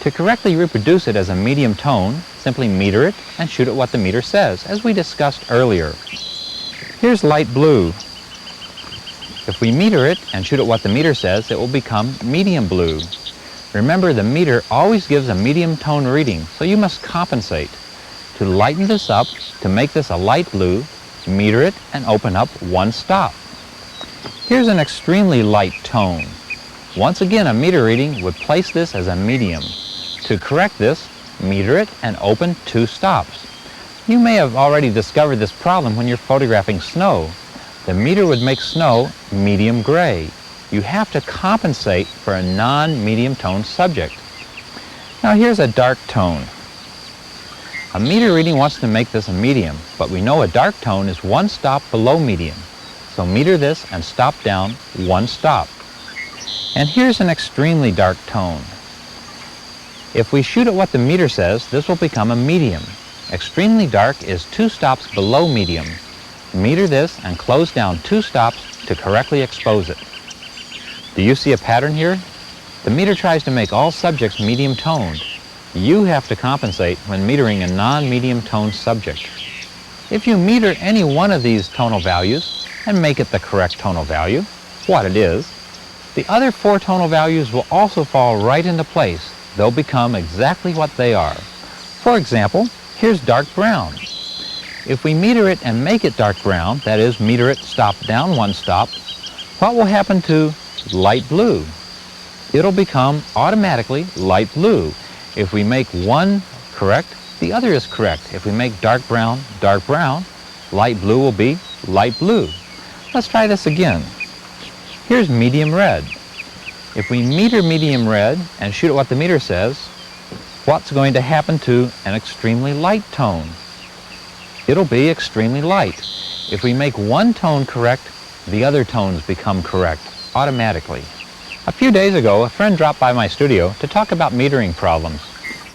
To correctly reproduce it as a medium tone, simply meter it and shoot at what the meter says, as we discussed earlier. Here's light blue. If we meter it and shoot at what the meter says, it will become medium blue. Remember, the meter always gives a medium tone reading, so you must compensate. To lighten this up, to make this a light blue, meter it, and open up one stop. Here's an extremely light tone. Once again, a meter reading would place this as a medium. To correct this, meter it and open two stops. You may have already discovered this problem when you're photographing snow. The meter would make snow medium gray. You have to compensate for a non-medium tone subject. Now here's a dark tone. A meter reading wants to make this a medium, but we know a dark tone is one stop below medium. So meter this and stop down one stop. And here's an extremely dark tone. If we shoot at what the meter says, this will become a medium. Extremely dark is two stops below medium. Meter this and close down two stops to correctly expose it. Do you see a pattern here? The meter tries to make all subjects medium toned. You have to compensate when metering a non-medium toned subject. If you meter any one of these tonal values and make it the correct tonal value, what it is, the other four tonal values will also fall right into place. They'll become exactly what they are. For example, here's dark brown. If we meter it and make it dark brown, that is, meter it, stop down one stop, what will happen to light blue? It'll become automatically light blue. If we make one correct, the other is correct. If we make dark brown, light blue will be light blue. Let's try this again. Here's medium red. If we meter medium red and shoot at what the meter says, what's going to happen to an extremely light tone? It'll be extremely light. If we make one tone correct, the other tones become correct automatically. A few days ago, a friend dropped by my studio to talk about metering problems.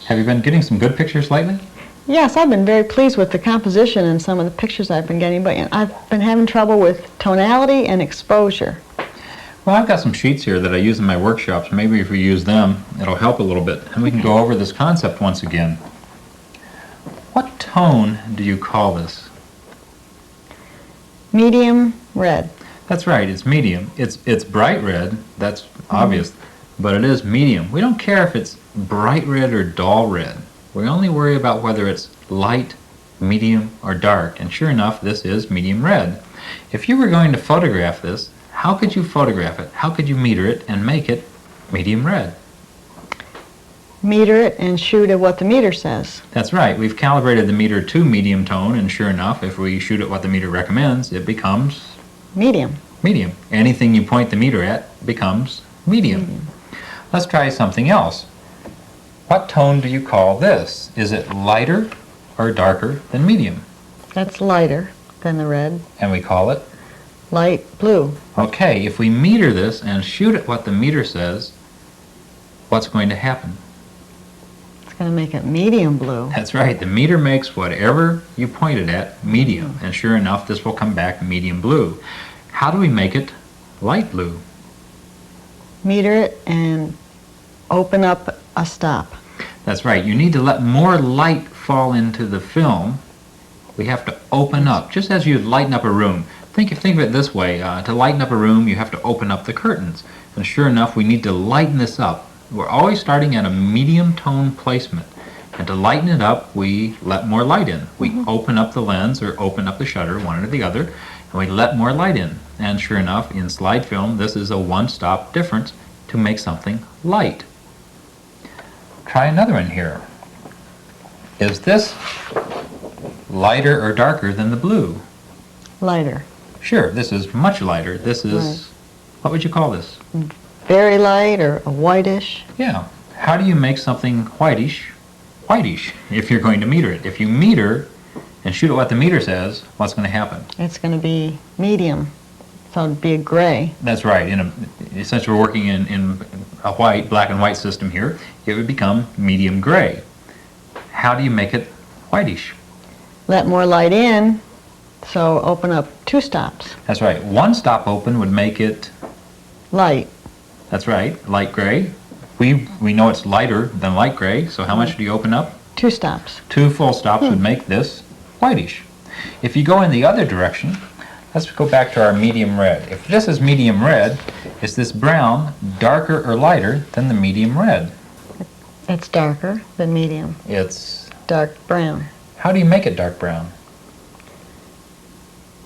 Have you been getting some good pictures lately? Yes, I've been very pleased with the composition and some of the pictures I've been getting, but I've been having trouble with tonality and exposure. Well, I've got some sheets here that I use in my workshops. Maybe if we use them, it'll help a little bit. And we can go over this concept once again. What tone do you call this? Medium red. That's right, it's medium. It's bright red, that's obvious, but it is medium. We don't care if it's bright red or dull red. We only worry about whether it's light, medium, or dark. And sure enough, this is medium red. If you were going to photograph this, how could you photograph it? How could you meter it and make it medium red? Meter it and shoot at what the meter says. That's right. We've calibrated the meter to medium tone, and sure enough, if we shoot at what the meter recommends, it becomes medium. Medium. Anything you point the meter at becomes medium. Let's try something else. What tone do you call this? Is it lighter or darker than medium? That's lighter than the red. And we call it? Light blue. Okay, if we meter this and shoot at what the meter says, what's going to happen? It's going to make it medium blue. That's right. The meter makes whatever you point it at medium. And sure enough, this will come back medium blue. How do we make it light blue? Meter it and open up a stop. That's right. You need to let more light fall into the film. We have to open up, just as you lighten up a room. Think of it this way. To lighten up a room, you have to open up the curtains. And sure enough, we need to lighten this up. We're always starting at a medium tone placement. And to lighten it up, we let more light in. We open up the lens or open up the shutter, one or the other, and we let more light in. And sure enough, in slide film, this is a one-stop difference to make something light. Try another one here. Is this lighter or darker than the blue? Lighter. Sure, this is much lighter. This is, what would you call this? Very light or a whitish. Yeah. How do you make something whitish, if you're going to meter it? If you meter and shoot at what the meter says, what's going to happen? It's going to be medium. So it'd be a gray. That's right. Since we're working in a black and white system here, it would become medium gray. How do you make it whitish? Let more light in, so open up two stops. That's right. One stop open would make it Light. That's right, light gray. We know it's lighter than light gray, so how much do you open up? Two stops. Two full stops would make this whitish. If you go in the other direction, let's go back to our medium red. If this is medium red, is this brown darker or lighter than the medium red? It's darker than medium. It's Dark brown. How do you make it dark brown?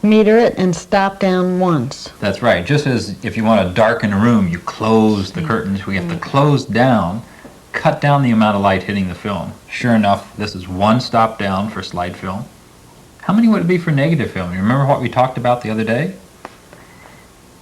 Meter it and stop down once. That's right. Just as if you want to darken a room, you close the curtains. We have to close down, cut down the amount of light hitting the film. Sure enough, this is one stop down for slide film. How many would it be for negative film? You remember what we talked about the other day?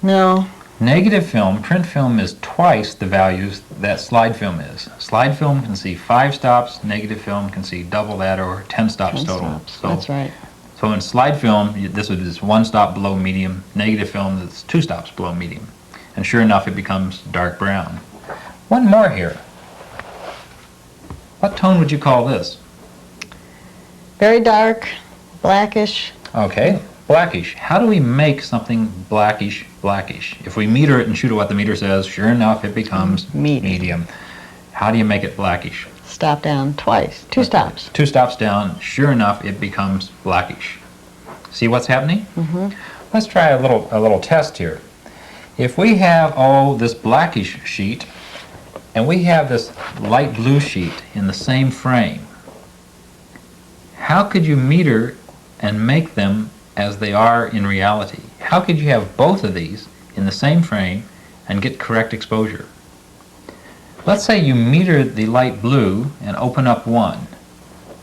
No. Negative film, print film, is twice the values that slide film is. Slide film can see 5 stops, negative film can see double that, or 10 stops 10 total. stops. That's right. So in slide film, this is 1 stop below medium. Negative film, that's 2 stops below medium. And sure enough, it becomes dark brown. One more here. What tone would you call this? Very dark, blackish. Okay, blackish. How do we make something blackish? If we meter it and shoot at what the meter says, sure enough, it becomes medium. How do you make it blackish? Stop down twice. 2 stops. 2 stops down, sure enough, it becomes blackish. See what's happening? Let's try a little test here. If we have, this blackish sheet, and we have this light blue sheet in the same frame, how could you meter and make them as they are in reality? How could you have both of these in the same frame and get correct exposure? Let's say you meter the light blue and open up one.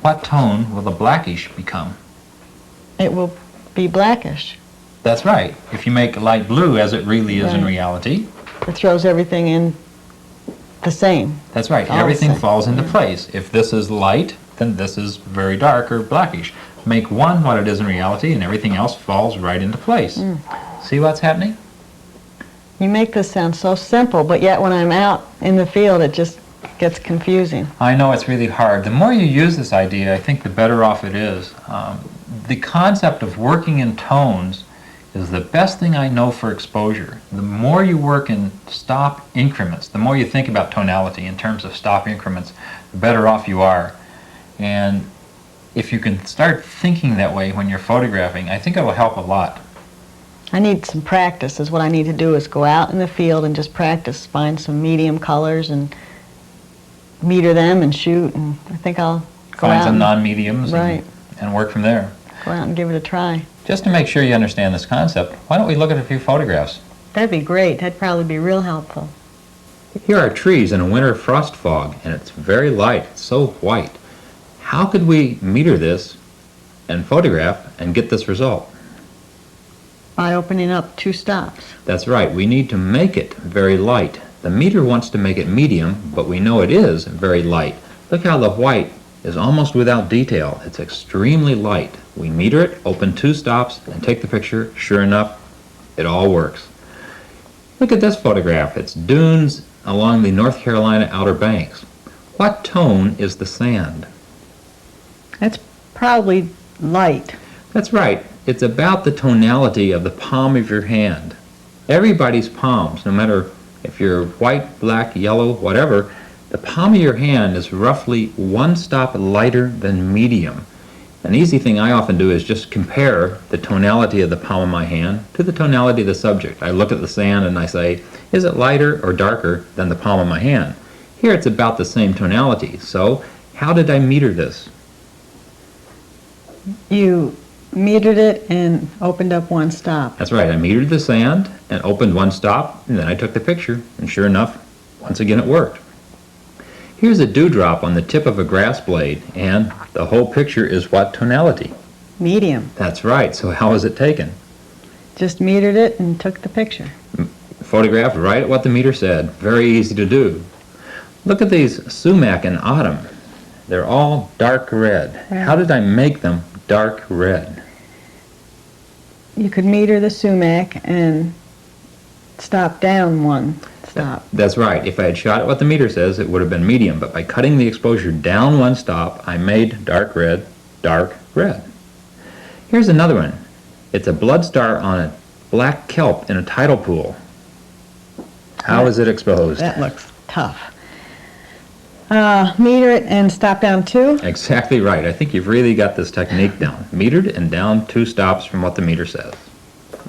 What tone will the blackish become? It will be blackish. That's right. If you make light blue as it really is in Right. reality, It throws everything in the same. that's right. All the Everything same. falls into place. If this is light, then this is very dark or blackish. Make one what it is in reality and everything else falls right into place. See what's happening? You make this sound so simple, but yet when I'm out in the field, it just gets confusing. I know it's really hard. The more you use this idea, I think the better off it is. The concept of working in tones is the best thing I know for exposure. The more you work in stop increments, the more you think about tonality in terms of stop increments, the better off you are. And if you can start thinking that way when you're photographing, I think it will help a lot. I need some practice. Is what I need to do is go out in the field and just practice, find some medium colors and meter them and shoot, and I think I'll go Find out some and, non-mediums Right. and work from there. go out and give it a try. Just to make sure you understand this concept, why don't we look at a few photographs? That'd be great. That'd probably be real helpful. Here are trees in a winter frost fog, and it's very light, it's so white. How could we meter this and photograph and get this result? By opening up 2 stops. That's right, we need to make it very light. The meter wants to make it medium, but we know it is very light. Look how the white is almost without detail. It's extremely light. We meter it, open 2 stops, and take the picture. Sure enough, it all works. Look at this photograph. It's dunes along the North Carolina Outer Banks. What tone is the sand? That's probably light. That's right. It's about the tonality of the palm of your hand. Everybody's palms, no matter if you're white, black, yellow, whatever, the palm of your hand is roughly 1 stop lighter than medium. An easy thing I often do is just compare the tonality of the palm of my hand to the tonality of the subject. I look at the sand and I say, is it lighter or darker than the palm of my hand? Here it's about the same tonality. So how did I meter this? You metered it and opened up 1 stop. That's right, I metered the sand and opened 1 stop, and then I took the picture, and sure enough, once again it worked. Here's a dewdrop on the tip of a grass blade, and the whole picture is what tonality? Medium. That's right, so how was it taken? Just metered it and took the picture. Photographed right at what the meter said. Very easy to do. Look at these sumac in autumn. They're all dark red. How did I make them dark red? You could meter the sumac and stop down 1 stop. That's right. If I had shot at what the meter says, it would have been medium. But by cutting the exposure down 1 stop, I made dark red, dark red. Here's another one. It's a blood star on a black kelp in a tidal pool. How is it exposed? That looks tough. Meter it and stop down 2. Exactly right. I think you've really got this technique down. Metered and down 2 stops from what the meter says.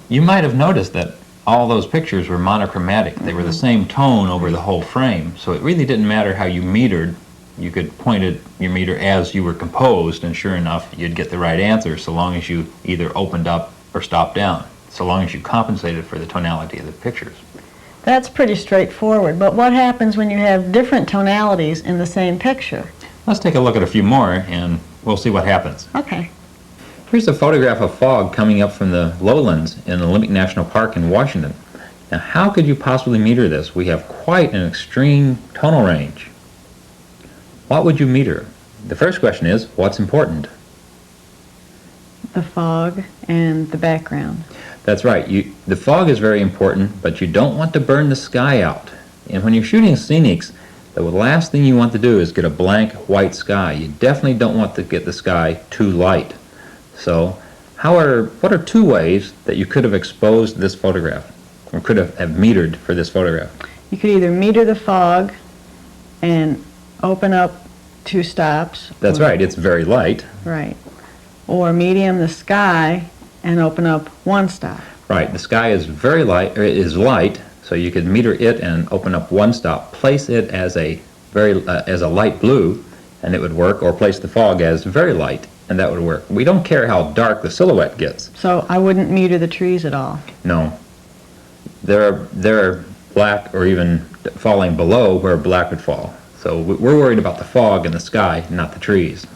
You might have noticed that all those pictures were monochromatic. They were the same tone over the whole frame, so it really didn't matter how you metered. You could point at your meter as you were composed, and sure enough, you'd get the right answer so long as you either opened up or stop down, so long as you compensated for the tonality of the pictures. That's pretty straightforward, but what happens when you have different tonalities in the same picture? Let's take a look at a few more and we'll see what happens. Okay. Here's a photograph of fog coming up from the lowlands in Olympic National Park in Washington. Now, how could you possibly meter this? We have quite an extreme tonal range. What would you meter? The first question is, what's important? The fog and the background. That's right. The fog is very important, but you don't want to burn the sky out. And when you're shooting scenics, the last thing you want to do is get a blank white sky. You definitely don't want to get the sky too light. So, what are two ways that you could have exposed this photograph, or could have metered for this photograph? You could either meter the fog and open up 2 stops. That's right, it's very light. Right. Or medium the sky and open up 1 stop. Right, the sky is very light, light, so you could meter it and open up 1 stop. Place it as a light blue, and it would work, or place the fog as very light, and that would work. We don't care how dark the silhouette gets. So I wouldn't meter the trees at all? No. They're black, or even falling below where black would fall. So we're worried about the fog in the sky, not the trees.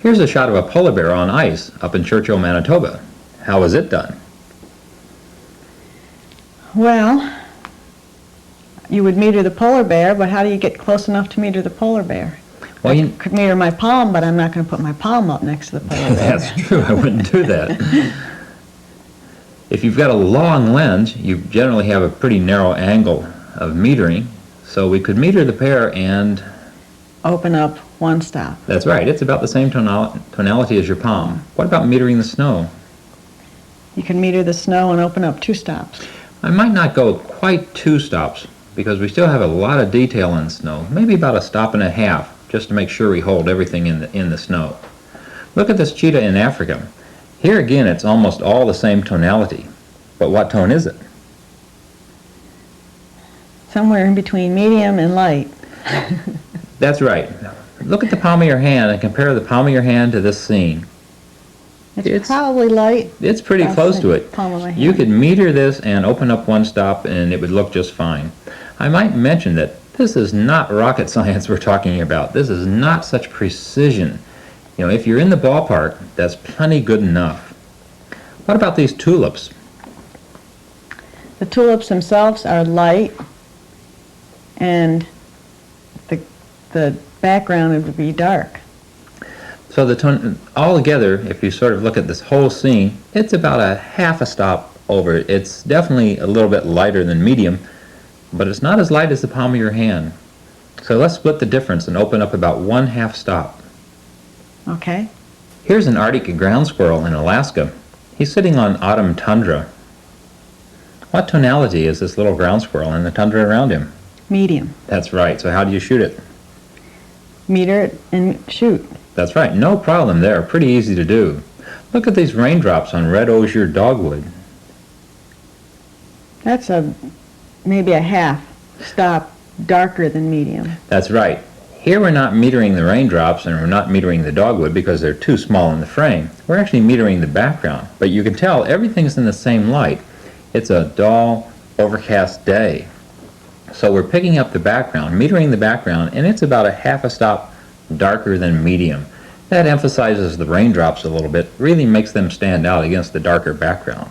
Here's a shot of a polar bear on ice up in Churchill, Manitoba. How was it done? Well, you would meter the polar bear, but how do you get close enough to meter the polar bear? Well, I could meter my palm, but I'm not going to put my palm up next to the polar bear. That's true, I wouldn't do that. If you've got a long lens, you generally have a pretty narrow angle of metering, so we could meter the bear and open up 1 stop. That's right, it's about the same tonality as your palm. What about metering the snow? You can meter the snow and open up 2 stops. I might not go quite 2 stops, because we still have a lot of detail in snow. Maybe about 1.5 stops, just to make sure we hold everything in the snow. Look at this cheetah in Africa. Here again, it's almost all the same tonality. But what tone is it? Somewhere in between medium and light. That's right. Look at the palm of your hand and compare the palm of your hand to this scene. It's probably light. It's pretty close to it. Palm of my hand. You could meter this and open up 1 stop and it would look just fine. I might mention that this is not rocket science we're talking about. This is not such precision. You know, if you're in the ballpark, that's plenty good enough. What about these tulips? The tulips themselves are light, and the background would be dark. So the tone, altogether, if you sort of look at this whole scene, it's about 1/2 stop over. It's definitely a little bit lighter than medium, but it's not as light as the palm of your hand. So let's split the difference and open up about 1/2 stop. Okay. Here's an Arctic ground squirrel in Alaska. He's sitting on autumn tundra. What tonality is this little ground squirrel and the tundra around him? Medium. That's right. So how do you shoot it? Meter it and shoot. That's right. No problem there. Pretty easy to do. Look at these raindrops on red osier dogwood. That's maybe 1/2 stop darker than medium. That's right. Here we're not metering the raindrops and we're not metering the dogwood because they're too small in the frame. We're actually metering the background. But you can tell everything's in the same light. It's a dull, overcast day. So we're picking up the background, metering the background, and it's about 1/2 stop darker than medium. That emphasizes the raindrops a little bit, really makes them stand out against the darker background.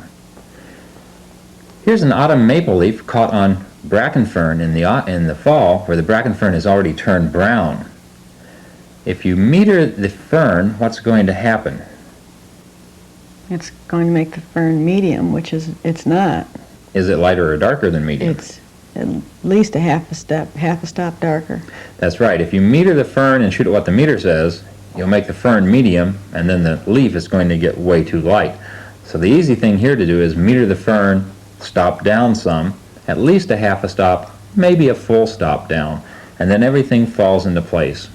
Here's an autumn maple leaf caught on bracken fern in the fall, where the bracken fern has already turned brown. If you meter the fern, what's going to happen? It's going to make the fern medium, which it's not. Is it lighter or darker than medium? It's at least 1/2 stop darker. That's right. If you meter the fern and shoot at what the meter says, you'll make the fern medium, and then the leaf is going to get way too light. So the easy thing here to do is meter the fern, stop down some, at least 1/2 stop, maybe a full stop down, and then everything falls into place.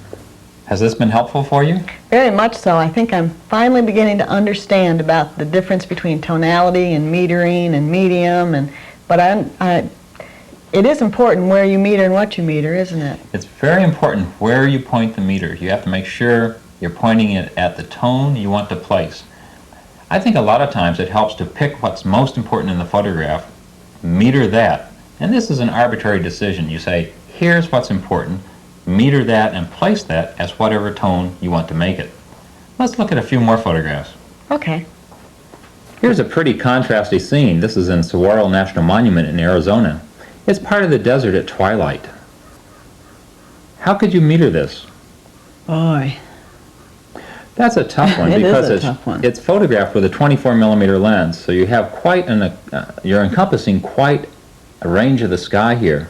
Has this been helpful for you? Very much so. I think I'm finally beginning to understand about the difference between tonality and metering and medium, but it is important where you meter and what you meter, isn't it? It's very important where you point the meter. You have to make sure you're pointing it at the tone you want to place. I think a lot of times it helps to pick what's most important in the photograph, meter that, and this is an arbitrary decision. You say, here's what's important, meter that, and place that as whatever tone you want to make it. Let's look at a few more photographs. Okay. Here's a pretty contrasty scene. This is in Saguaro National Monument in Arizona. It's part of the desert at twilight. How could you meter this? Boy. That's a tough one It because is a tough one. it's photographed with a 24mm lens, so you have quite you're encompassing quite a range of the sky here.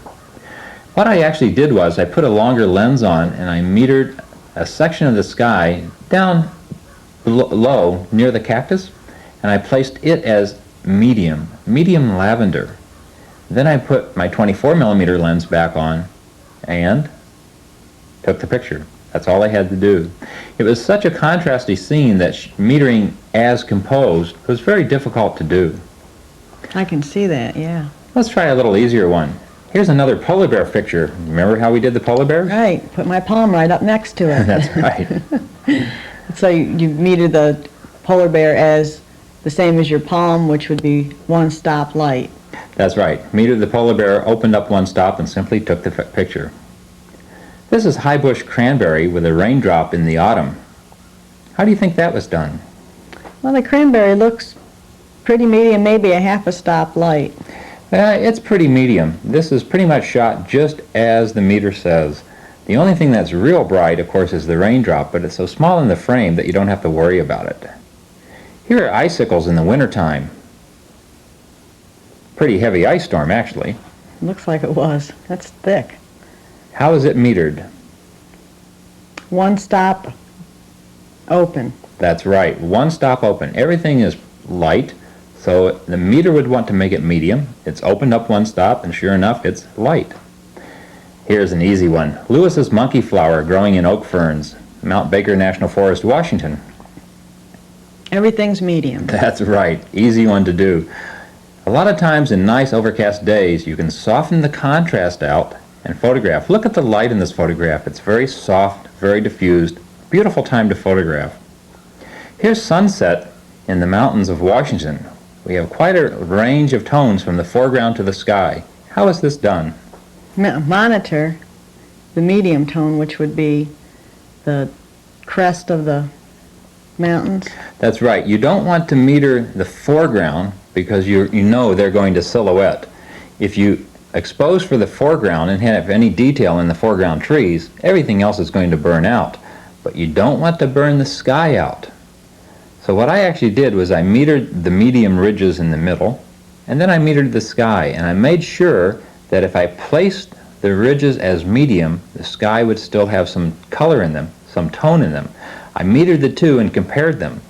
What I actually did was I put a longer lens on and I metered a section of the sky down low near the cactus, and I placed it as medium lavender. Then I put my 24mm lens back on and took the picture. That's all I had to do. It was such a contrasty scene that metering as composed was very difficult to do. I can see that, yeah. Let's try a little easier one. Here's another polar bear picture. Remember how we did the polar bears? Right, put my palm right up next to it. That's right. So you meter the polar bear as the same as your palm, which would be one stop light. That's right. Metered the polar bear, opened up one stop, and simply took the picture. This is high bush cranberry with a raindrop in the autumn. How do you think that was done? Well, the cranberry looks pretty medium, maybe a half a stop light. It's pretty medium. This is pretty much shot just as the meter says. The only thing that's real bright, of course, is the raindrop, but it's so small in the frame that you don't have to worry about it. Here are icicles in the wintertime. Pretty heavy ice storm, actually. Looks like it was. That's thick. How is it metered? One stop open. That's right, one stop open. Everything is light, so the meter would want to make it medium. It's opened up one stop, and sure enough, it's light. Here's an easy one. Lewis's monkey flower growing in oak ferns, Mount Baker National Forest, Washington. Everything's medium. That's right, easy one to do. A lot of times in nice overcast days, you can soften the contrast out and photograph. Look at the light in this photograph. It's very soft, very diffused. Beautiful time to photograph. Here's sunset in the mountains of Washington. We have quite a range of tones from the foreground to the sky. How is this done? Monitor the medium tone, which would be the crest of the mountains. That's right. You don't want to meter the foreground because you know they're going to silhouette. If you expose for the foreground and have any detail in the foreground trees, everything else is going to burn out. But you don't want to burn the sky out. So what I actually did was I metered the medium ridges in the middle, and then I metered the sky, and I made sure that if I placed the ridges as medium, the sky would still have some color in them, some tone in them. I metered the two and compared them.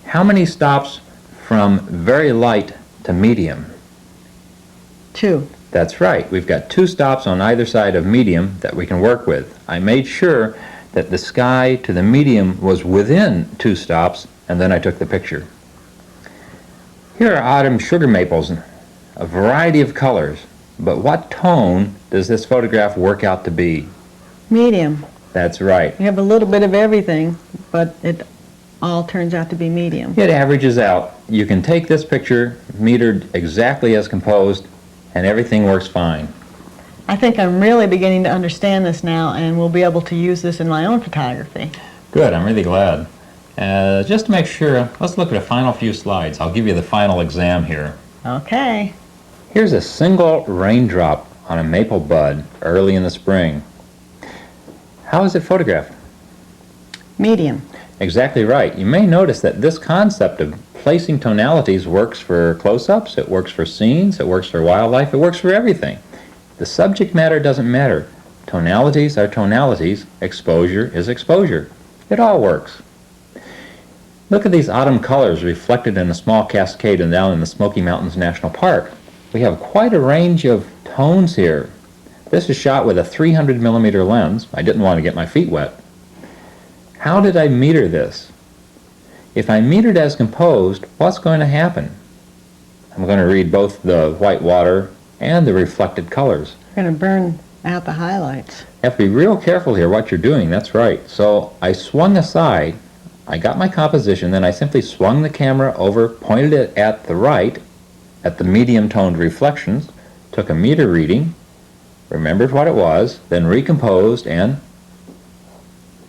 How many stops from very light to medium? 2. That's right. We've got 2 stops on either side of medium that we can work with. I made sure that the sky to the medium was within 2 stops, and then I took the picture. Here are autumn sugar maples, a variety of colors. But what tone does this photograph work out to be? Medium. That's right. You have a little bit of everything, but it all turns out to be medium. It averages out. You can take this picture metered exactly as composed, and everything works fine. I think I'm really beginning to understand this now, and will be able to use this in my own photography. Good, I'm really glad. Just to make sure, let's look at a final few slides. I'll give you the final exam here. Okay. Here's a single raindrop on a maple bud early in the spring. How is it photographed? Medium. Exactly right. You may notice that this concept of placing tonalities works for close-ups, it works for scenes, it works for wildlife, it works for everything. The subject matter doesn't matter. Tonalities are tonalities, exposure is exposure. It all works. Look at these autumn colors reflected in a small cascade down in the Smoky Mountains National Park. We have quite a range of tones here. This is shot with a 300mm lens. I didn't want to get my feet wet. How did I meter this? If I metered as composed, what's going to happen? I'm going to read both the white water and the reflected colors. You're going to burn out the highlights. You have to be real careful here what you're doing, that's right. So I swung aside I got my composition, then I simply swung the camera over, pointed it at the right, at the medium-toned reflections, took a meter reading, remembered what it was, then recomposed and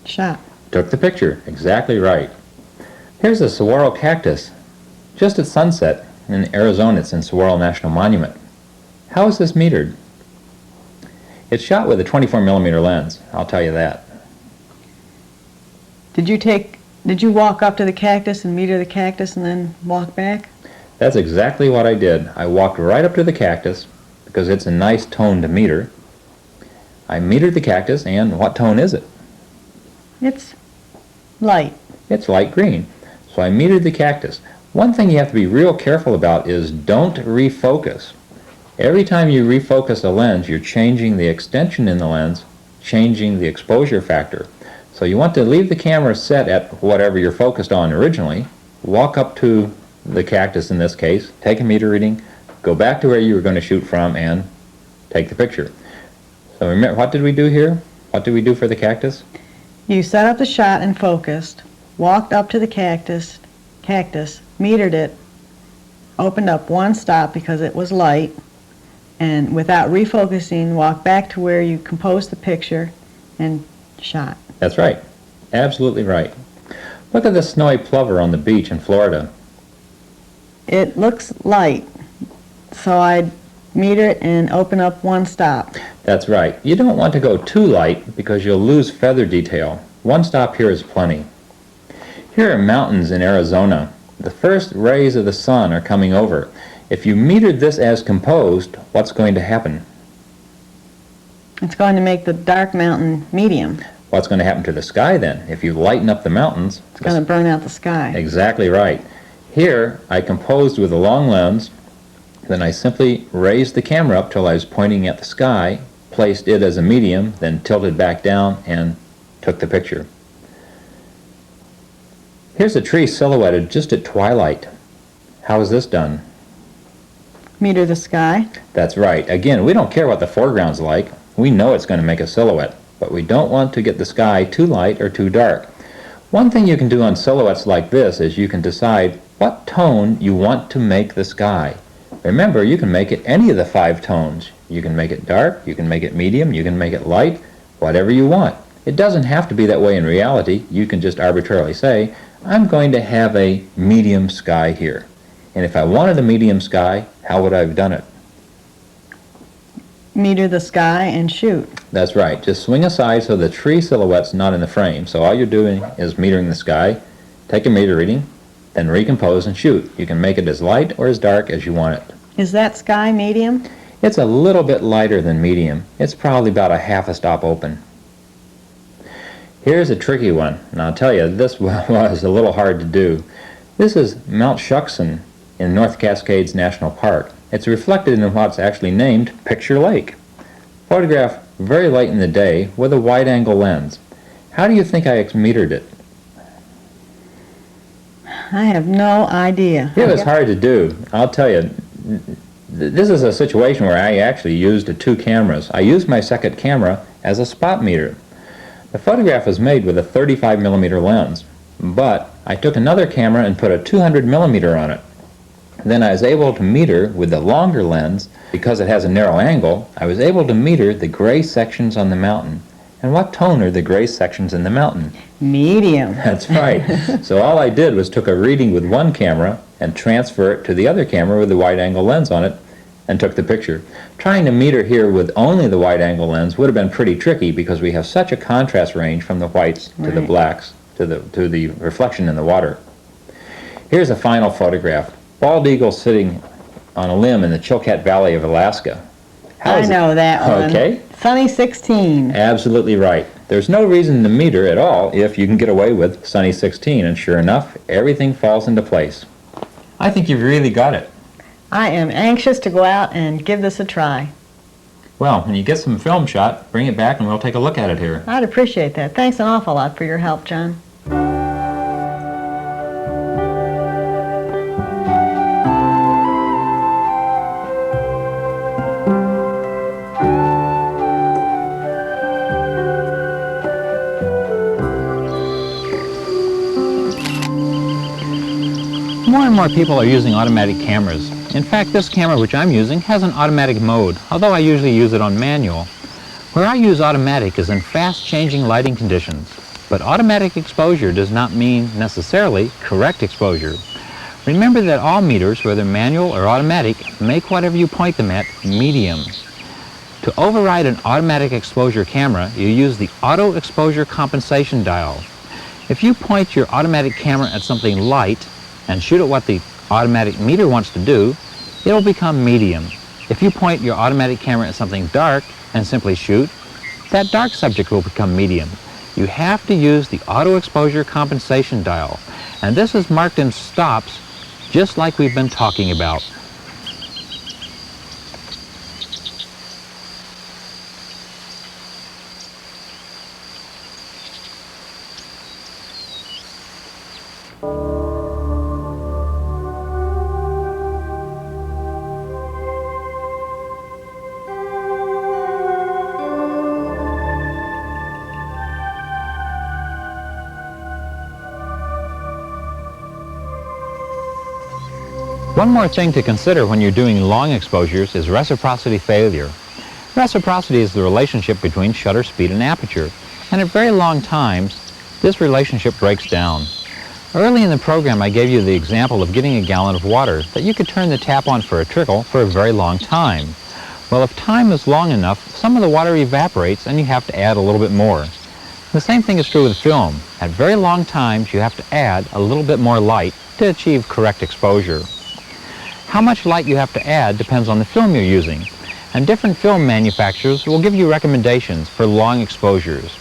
Shot. took the picture. Exactly right. Here's a saguaro cactus, just at sunset in Arizona. It's in Saguaro National Monument. How is this metered? It's shot with a 24mm lens, I'll tell you that. Did you walk up to the cactus and meter the cactus and then walk back? That's exactly what I did. I walked right up to the cactus because it's a nice tone to meter. I metered the cactus, and what tone is it? It's light. It's light green. So I metered the cactus. One thing you have to be real careful about is don't refocus. Every time you refocus a lens, you're changing the extension in the lens, changing the exposure factor. So you want to leave the camera set at whatever you're focused on originally, walk up to the cactus in this case, take a meter reading, go back to where you were going to shoot from, and take the picture. So remember, what did we do here? What did we do for the cactus? You set up the shot and focused, walked up to the cactus, metered it, opened up one stop because it was light, and without refocusing, walked back to where you composed the picture and shot. That's right. Absolutely right. Look at the snowy plover on the beach in Florida. It looks light, so I'd meter it and open up one stop. That's right. You don't want to go too light because you'll lose feather detail. One stop here is plenty. Here are mountains in Arizona. The first rays of the sun are coming over. If you metered this as composed, what's going to happen? It's going to make the dark mountain medium. What's going to happen to the sky then? If you lighten up the mountains, It's going to burn out the sky. Exactly right. Here, I composed with a long lens, then I simply raised the camera up till I was pointing at the sky, placed it as a medium, then tilted back down and took the picture. Here's a tree silhouetted just at twilight. How is this done? Meter the sky. That's right. Again, we don't care what the foreground's like. We know it's going to make a silhouette, but we don't want to get the sky too light or too dark. One thing you can do on silhouettes like this is you can decide what tone you want to make the sky. Remember, you can make it any of the 5 tones. You can make it dark, you can make it medium, you can make it light, whatever you want. It doesn't have to be that way in reality. You can just arbitrarily say, I'm going to have a medium sky here. And if I wanted a medium sky, how would I have done it? Meter the sky and shoot. That's right. Just swing aside so the tree silhouette's not in the frame. So all you're doing is metering the sky, take a meter reading, then recompose and shoot. You can make it as light or as dark as you want it. Is that sky medium? It's a little bit lighter than medium. It's probably about a half a stop open. Here's a tricky one, and I'll tell you, this was a little hard to do. This is Mount Shuckson in North Cascades National Park. It's reflected in what's actually named Picture Lake. Photographed very late in the day with a wide-angle lens. How do you think I metered it? I have no idea. It was hard to do. I'll tell you, this is a situation where I actually used 2 cameras. I used my second camera as a spot meter. The photograph was made with a 35mm lens, but I took another camera and put a 200mm on it. Then I was able to meter with the longer lens. Because it has a narrow angle, I was able to meter the gray sections on the mountain. And what tone are the gray sections in the mountain? Medium. That's right. So all I did was took a reading with one camera and transfer it to the other camera with the wide-angle lens on it and took the picture. Trying to meter here with only the wide-angle lens would have been pretty tricky because we have such a contrast range from the whites to the blacks to the reflection in the water. Here's a final photograph. Bald eagle sitting on a limb in the Chilkat Valley of Alaska. I know that one. Okay. Sunny 16. Absolutely right. There's no reason to meter at all if you can get away with Sunny 16, and sure enough, everything falls into place. I think you've really got it. I am anxious to go out and give this a try. Well, when you get some film shot, bring it back and we'll take a look at it here. I'd appreciate that. Thanks an awful lot for your help, John. more people are using automatic cameras. In fact, this camera which I'm using has an automatic mode, although I usually use it on manual. Where I use automatic is in fast-changing lighting conditions. But automatic exposure does not mean necessarily correct exposure. Remember that all meters, whether manual or automatic, make whatever you point them at medium. To override an automatic exposure camera, you use the auto exposure compensation dial. If you point your automatic camera at something light and shoot at what the automatic meter wants to do, it'll become medium. If you point your automatic camera at something dark and simply shoot, that dark subject will become medium. You have to use the auto exposure compensation dial, and this is marked in stops just like we've been talking about. One more thing to consider when you're doing long exposures is reciprocity failure. Reciprocity is the relationship between shutter speed and aperture, and at very long times, this relationship breaks down. Early in the program, I gave you the example of getting a gallon of water that you could turn the tap on for a trickle for a very long time. Well, if time is long enough, some of the water evaporates and you have to add a little bit more. The same thing is true with film. At very long times, you have to add a little bit more light to achieve correct exposure. How much light you have to add depends on the film you're using, and different film manufacturers will give you recommendations for long exposures.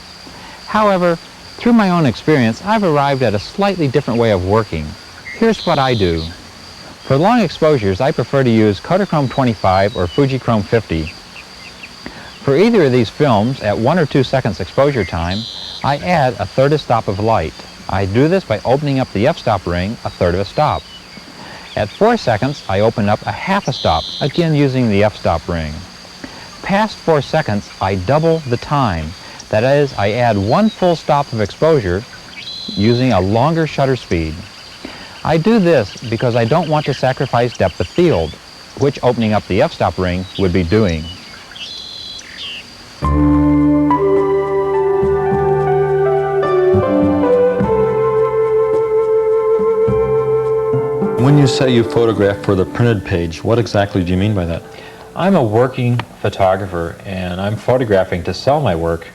However, through my own experience, I've arrived at a slightly different way of working. Here's what I do. For long exposures, I prefer to use Kodachrome 25 or Fujichrome 50. For either of these films, at 1 or 2 seconds exposure time, I add a third a stop of light. I do this by opening up the f-stop ring a third of a stop. At 4 seconds, I open up a half a stop, again using the f-stop ring. Past 4 seconds, I double the time. That is, I add 1 full stop of exposure using a longer shutter speed. I do this because I don't want to sacrifice depth of field, which opening up the f-stop ring would be doing. When you say you photograph for the printed page, what exactly do you mean by that? I'm a working photographer, and I'm photographing to sell my work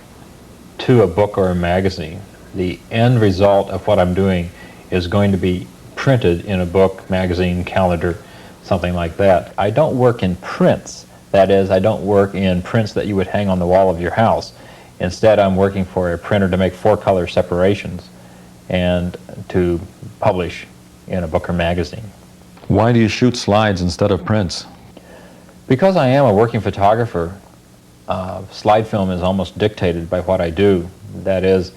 to a book or a magazine. The end result of what I'm doing is going to be printed in a book, magazine, calendar, something like that. I don't work in prints. That is, I don't work in prints that you would hang on the wall of your house. Instead, I'm working for a printer to make 4-color separations and to publish in a book or magazine. Why do you shoot slides instead of prints? Because I am a working photographer, slide film is almost dictated by what I do. That is,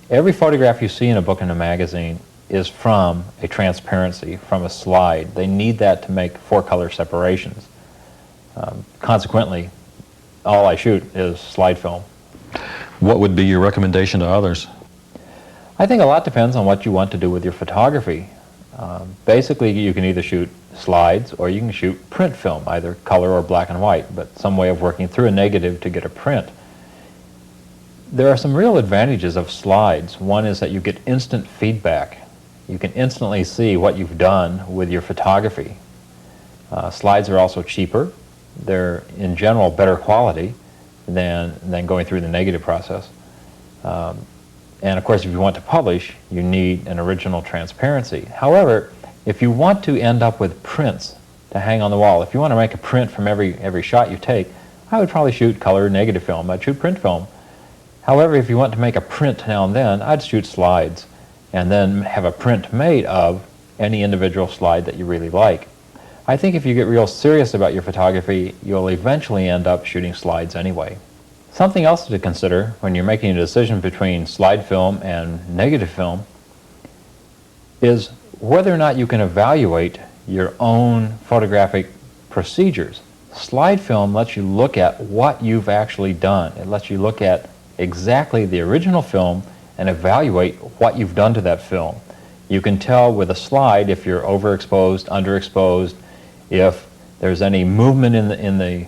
every photograph you see in a book and a magazine is from a transparency, from a slide. They need that to make 4-color separations. Consequently, all I shoot is slide film. What would be your recommendation to others? I think a lot depends on what you want to do with your photography. Basically, you can either shoot slides or you can shoot print film, either color or black and white, but some way of working through a negative to get a print. There are some real advantages of slides. One is that you get instant feedback. You can instantly see what you've done with your photography. Slides are also cheaper. They're, in general, better quality than going through the negative process. And of course, if you want to publish, you need an original transparency. However, if you want to end up with prints to hang on the wall, if you want to make a print from every shot you take, I would probably shoot color negative film. I'd shoot print film. However, if you want to make a print now and then, I'd shoot slides and then have a print made of any individual slide that you really like. I think if you get real serious about your photography, you'll eventually end up shooting slides anyway. Something else to consider when you're making a decision between slide film and negative film is whether or not you can evaluate your own photographic procedures. Slide film lets you look at what you've actually done. It lets you look at exactly the original film and evaluate what you've done to that film. You can tell with a slide if you're overexposed, underexposed, if there's any movement in the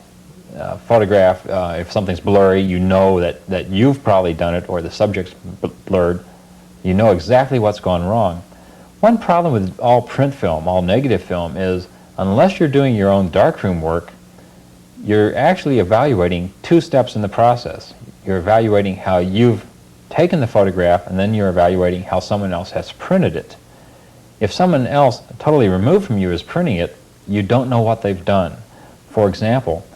photograph. If something's blurry, you know that you've probably done it or the subject's blurred. You know exactly what's gone wrong. One problem with all print film, all negative film, is unless you're doing your own darkroom work, you're actually evaluating two steps in the process. You're evaluating how you've taken the photograph, and then you're evaluating how someone else has printed it. If someone else totally removed from you is printing it, you don't know what they've done. For example,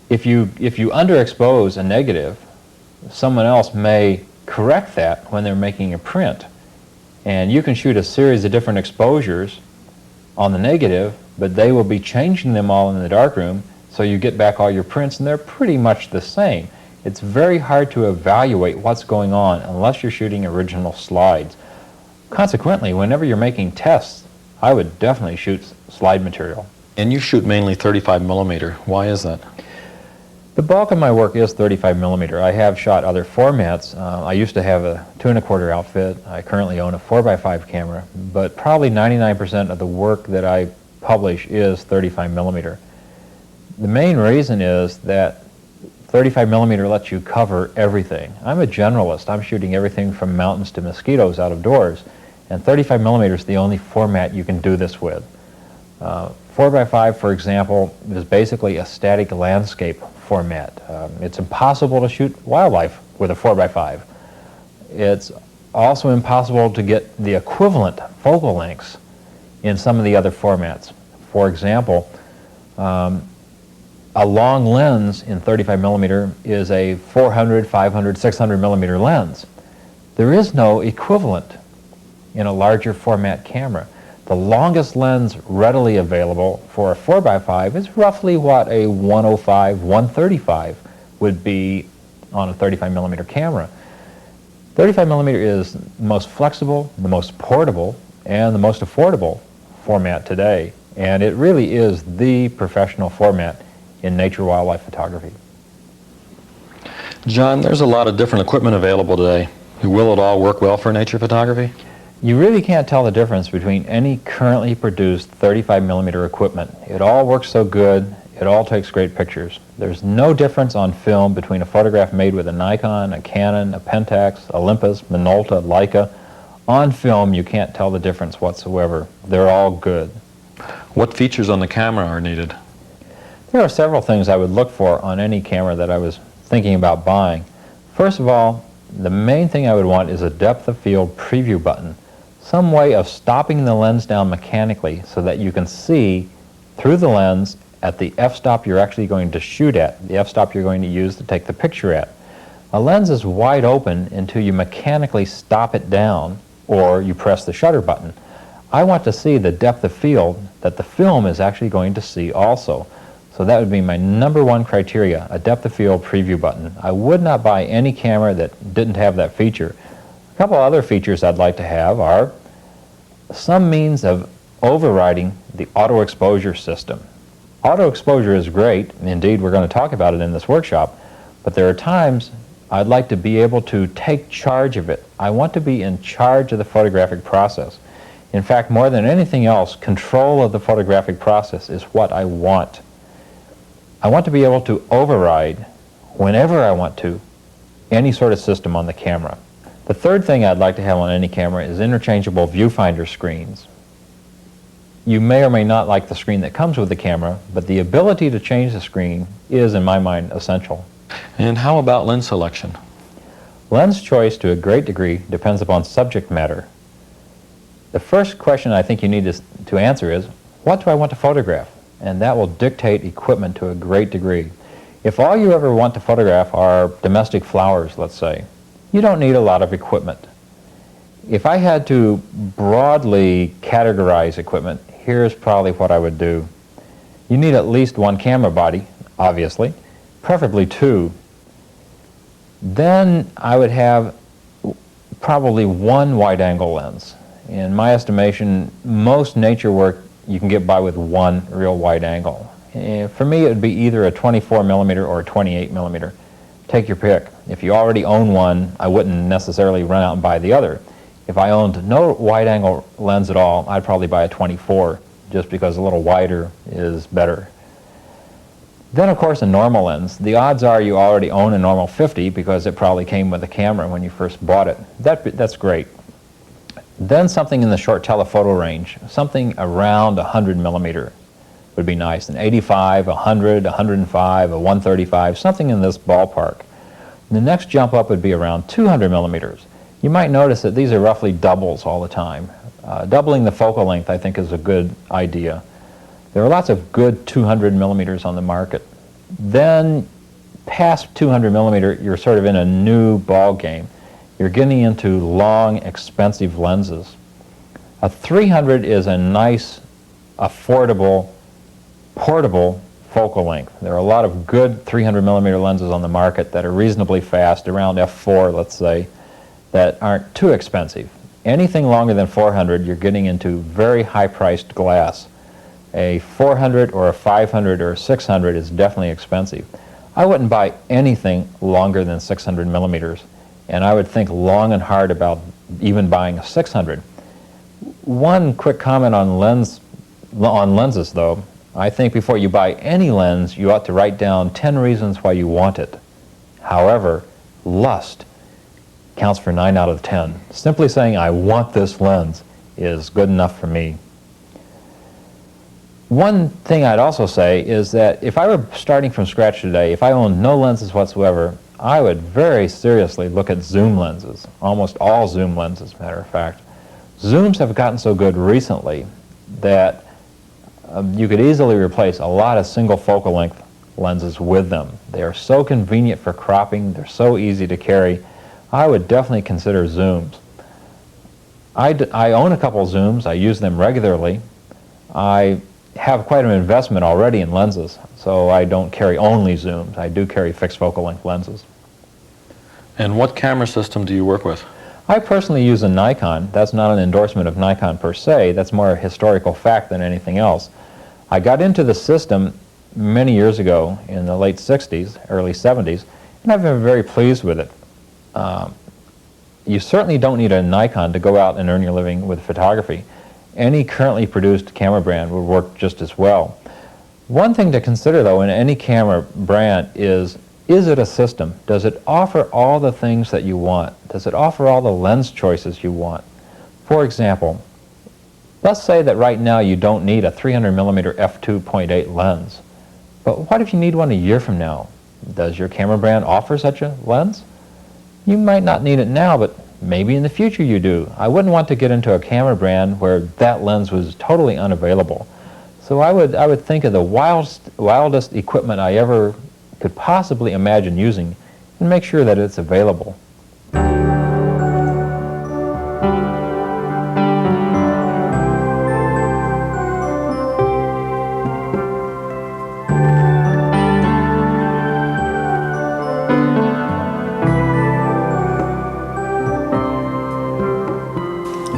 if you underexpose a negative, someone else may correct that when they're making a print. And you can shoot a series of different exposures on the negative, but they will be changing them all in the darkroom, so you get back all your prints and they're pretty much the same. It's very hard to evaluate what's going on unless you're shooting original slides. Consequently, whenever you're making tests, I would definitely shoot slide material. And you shoot mainly 35 millimeter. Why is that? The bulk of my work is 35 millimeter. I have shot other formats. I used to have a 2 1/4 outfit. I currently own a 4x5 camera, but probably 99% of the work that I publish is 35 millimeter. The main reason is that 35 millimeter lets you cover everything. I'm a generalist. I'm shooting everything from mountains to mosquitoes out of doors, and 35 millimeter is the only format you can do this with. 4x5, for example, is basically a static landscape format. It's impossible to shoot wildlife with a 4x5. It's also impossible to get the equivalent focal lengths in some of the other formats. For example, a long lens in 35 millimeter is a 400, 500, 600 millimeter lens. There is no equivalent in a larger format camera. The longest lens readily available for a 4x5 is roughly what a 105, 135 would be on a 35 millimeter camera. 35 millimeter is the most flexible, the most portable, and the most affordable format today. And it really is the professional format in nature wildlife photography. John, there's a lot of different equipment available today. Will it all work well for nature photography? You really can't tell the difference between any currently produced 35 millimeter equipment. It all works so good, it all takes great pictures. There's no difference on film between a photograph made with a Nikon, a Canon, a Pentax, Olympus, Minolta, Leica. On film, you can't tell the difference whatsoever. They're all good. What features on the camera are needed? There are several things I would look for on any camera that I was thinking about buying. First of all, the main thing I would want is a depth of field preview button. Some way of stopping the lens down mechanically so that you can see through the lens at the f-stop you're actually going to shoot at, the f-stop you're going to use to take the picture at. A lens is wide open until you mechanically stop it down or you press the shutter button. I want to see the depth of field that the film is actually going to see also. So that would be my #1 criteria, a depth of field preview button. I would not buy any camera that didn't have that feature. A couple other features I'd like to have are some means of overriding the auto exposure system. Auto exposure is great, indeed we're going to talk about it in this workshop, but there are times I'd like to be able to take charge of it. I want to be in charge of the photographic process. In fact, more than anything else, control of the photographic process is what I want. I want to be able to override, whenever I want to, any sort of system on the camera. The third thing I'd like to have on any camera is interchangeable viewfinder screens. You may or may not like the screen that comes with the camera, but the ability to change the screen is, in my mind, essential. And how about lens selection? Lens choice, to a great degree, depends upon subject matter. The first question I think you need to answer is, what do I want to photograph? And that will dictate equipment to a great degree. If all you ever want to photograph are domestic flowers, let's say, you don't need a lot of equipment. If I had to broadly categorize equipment, here's probably what I would do. You need at least one camera body, obviously, preferably two. Then I would have probably one wide-angle lens. In my estimation, most nature work you can get by with one real wide angle. For me, it would be either a 24 millimeter or a 28 millimeter. Take your pick. If you already own one, I wouldn't necessarily run out and buy the other. If I owned no wide-angle lens at all, I'd probably buy a 24, just because a little wider is better. Then, of course, a normal lens. The odds are you already own a normal 50 because it probably came with a camera when you first bought it. That's great. Then something in the short telephoto range, something around 100 millimeter would be nice. An 85, 100, 105, a 135, something in this ballpark. The next jump up would be around 200 millimeters. You might notice that these are roughly doubles all the time. Doubling the focal length, I think, is a good idea. There are lots of good 200 millimeters on the market. Then, past 200 millimeter, you're sort of in a new ball game. You're getting into long, expensive lenses. A 300 is a nice, affordable, portable focal length. There are a lot of good 300 millimeter lenses on the market that are reasonably fast, around f4, let's say, that aren't too expensive. Anything longer than 400, you're getting into very high-priced glass. A 400 or a 500 or a 600 is definitely expensive. I wouldn't buy anything longer than 600 millimeters, and I would think long and hard about even buying a 600. One quick comment on lenses, though. I think before you buy any lens, you ought to write down 10 reasons why you want it. However, lust counts for 9 out of 10. Simply saying, I want this lens, is good enough for me. One thing I'd also say is that if I were starting from scratch today, if I owned no lenses whatsoever, I would very seriously look at zoom lenses, almost all zoom lenses, as a matter of fact. Zooms have gotten so good recently that you could easily replace a lot of single focal length lenses with them. They are so convenient for cropping, they're so easy to carry. I would definitely consider zooms. I own a couple zooms, I use them regularly. I have quite an investment already in lenses, so I don't carry only zooms. I do carry fixed focal length lenses. And what camera system do you work with? I personally use a Nikon. That's not an endorsement of Nikon per se. That's more a historical fact than anything else. I got into the system many years ago in the late 60s, early 70s, and I've been very pleased with it. You certainly don't need a Nikon to go out and earn your living with photography. Any currently produced camera brand would work just as well. One thing to consider, though, in any camera brand is it a system? Does it offer all the things that you want? Does it offer all the lens choices you want? For example, let's say that right now you don't need a 300 millimeter f2.8 lens. But what if you need one a year from now? Does your camera brand offer such a lens? You might not need it now, but maybe in the future you do. I wouldn't want to get into a camera brand where that lens was totally unavailable. So I would think of the wildest equipment I ever could possibly imagine using and make sure that it's available.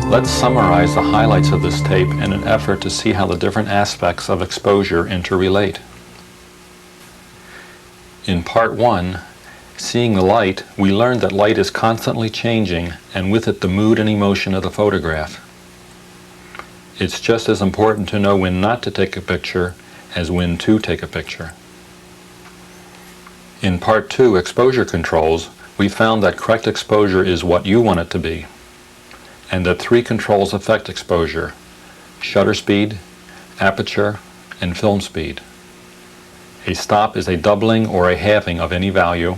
Let's summarize the highlights of this tape in an effort to see how the different aspects of exposure interrelate. In part 1, Seeing the Light, we learned that light is constantly changing, and with it the mood and emotion of the photograph. It's just as important to know when not to take a picture as when to take a picture. In part 2, Exposure Controls, we found that correct exposure is what you want it to be, and that 3 controls affect exposure: shutter speed, aperture, and film speed. A stop is a doubling or a halving of any value,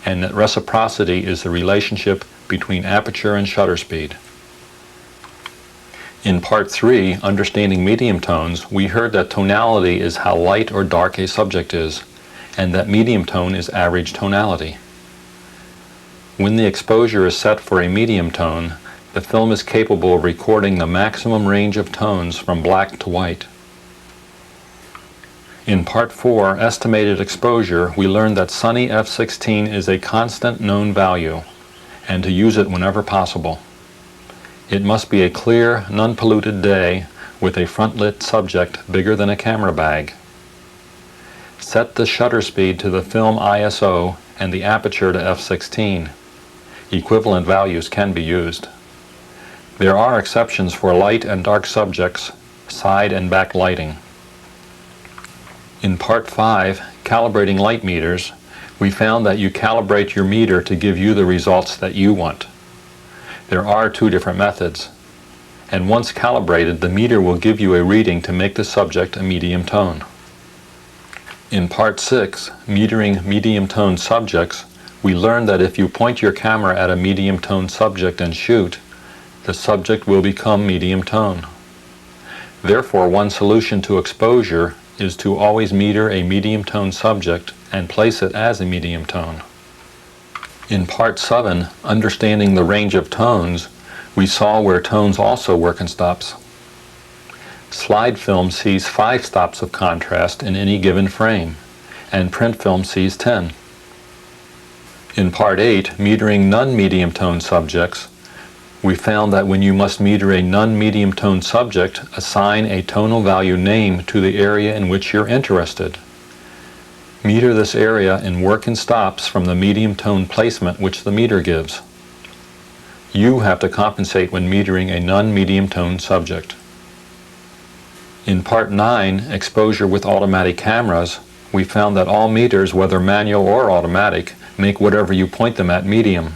and that reciprocity is the relationship between aperture and shutter speed. In part 3, Understanding Medium Tones, we heard that tonality is how light or dark a subject is, and that medium tone is average tonality. When the exposure is set for a medium tone, the film is capable of recording the maximum range of tones from black to white. In part 4, Estimated Exposure, we learned that sunny f16 is a constant known value, and to use it whenever possible. It must be a clear, non-polluted day with a front-lit subject bigger than a camera bag. Set the shutter speed to the film ISO and the aperture to f16. equivalent values can be used. There are exceptions for light and dark subjects, side and back lighting. In Part 5, Calibrating Light Meters, we found that you calibrate your meter to give you the results that you want. There are two different methods, and once calibrated, the meter will give you a reading to make the subject a medium tone. In Part 6, Metering Medium Tone Subjects, we learned that if you point your camera at a medium tone subject and shoot, the subject will become medium tone. Therefore, one solution to exposure is to always meter a medium tone subject and place it as a medium tone. In Part 7, Understanding the Range of Tones, we saw where tones also work in stops. Slide film sees 5 stops of contrast in any given frame, and print film sees 10. In Part 8, Metering Non-Medium Tone Subjects, we found that when you must meter a non-medium tone subject, assign a tonal value name to the area in which you're interested. Meter this area and work in stops from the medium tone placement which the meter gives. You have to compensate when metering a non-medium tone subject. In Part 9, Exposure with Automatic Cameras, we found that all meters, whether manual or automatic, make whatever you point them at medium.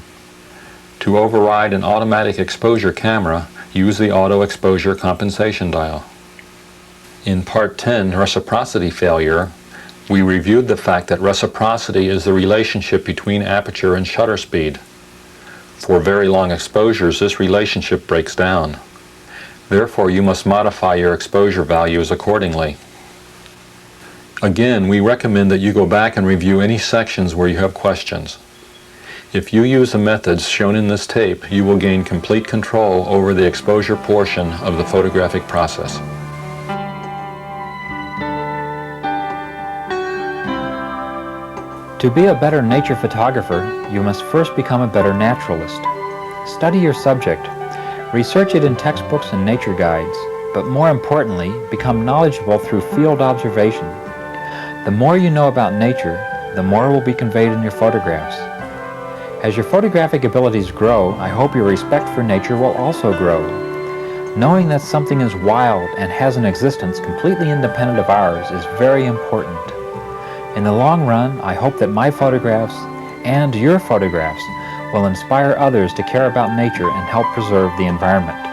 To override an automatic exposure camera, use the auto exposure compensation dial. In Part 10, Reciprocity Failure, we reviewed the fact that reciprocity is the relationship between aperture and shutter speed. For very long exposures, this relationship breaks down. Therefore, you must modify your exposure values accordingly. Again, we recommend that you go back and review any sections where you have questions. If you use the methods shown in this tape, you will gain complete control over the exposure portion of the photographic process. To be a better nature photographer, you must first become a better naturalist. Study your subject. Research it in textbooks and nature guides, but more importantly, become knowledgeable through field observation. The more you know about nature, the more will be conveyed in your photographs. As your photographic abilities grow, I hope your respect for nature will also grow. Knowing that something is wild and has an existence completely independent of ours is very important. In the long run, I hope that my photographs and your photographs will inspire others to care about nature and help preserve the environment.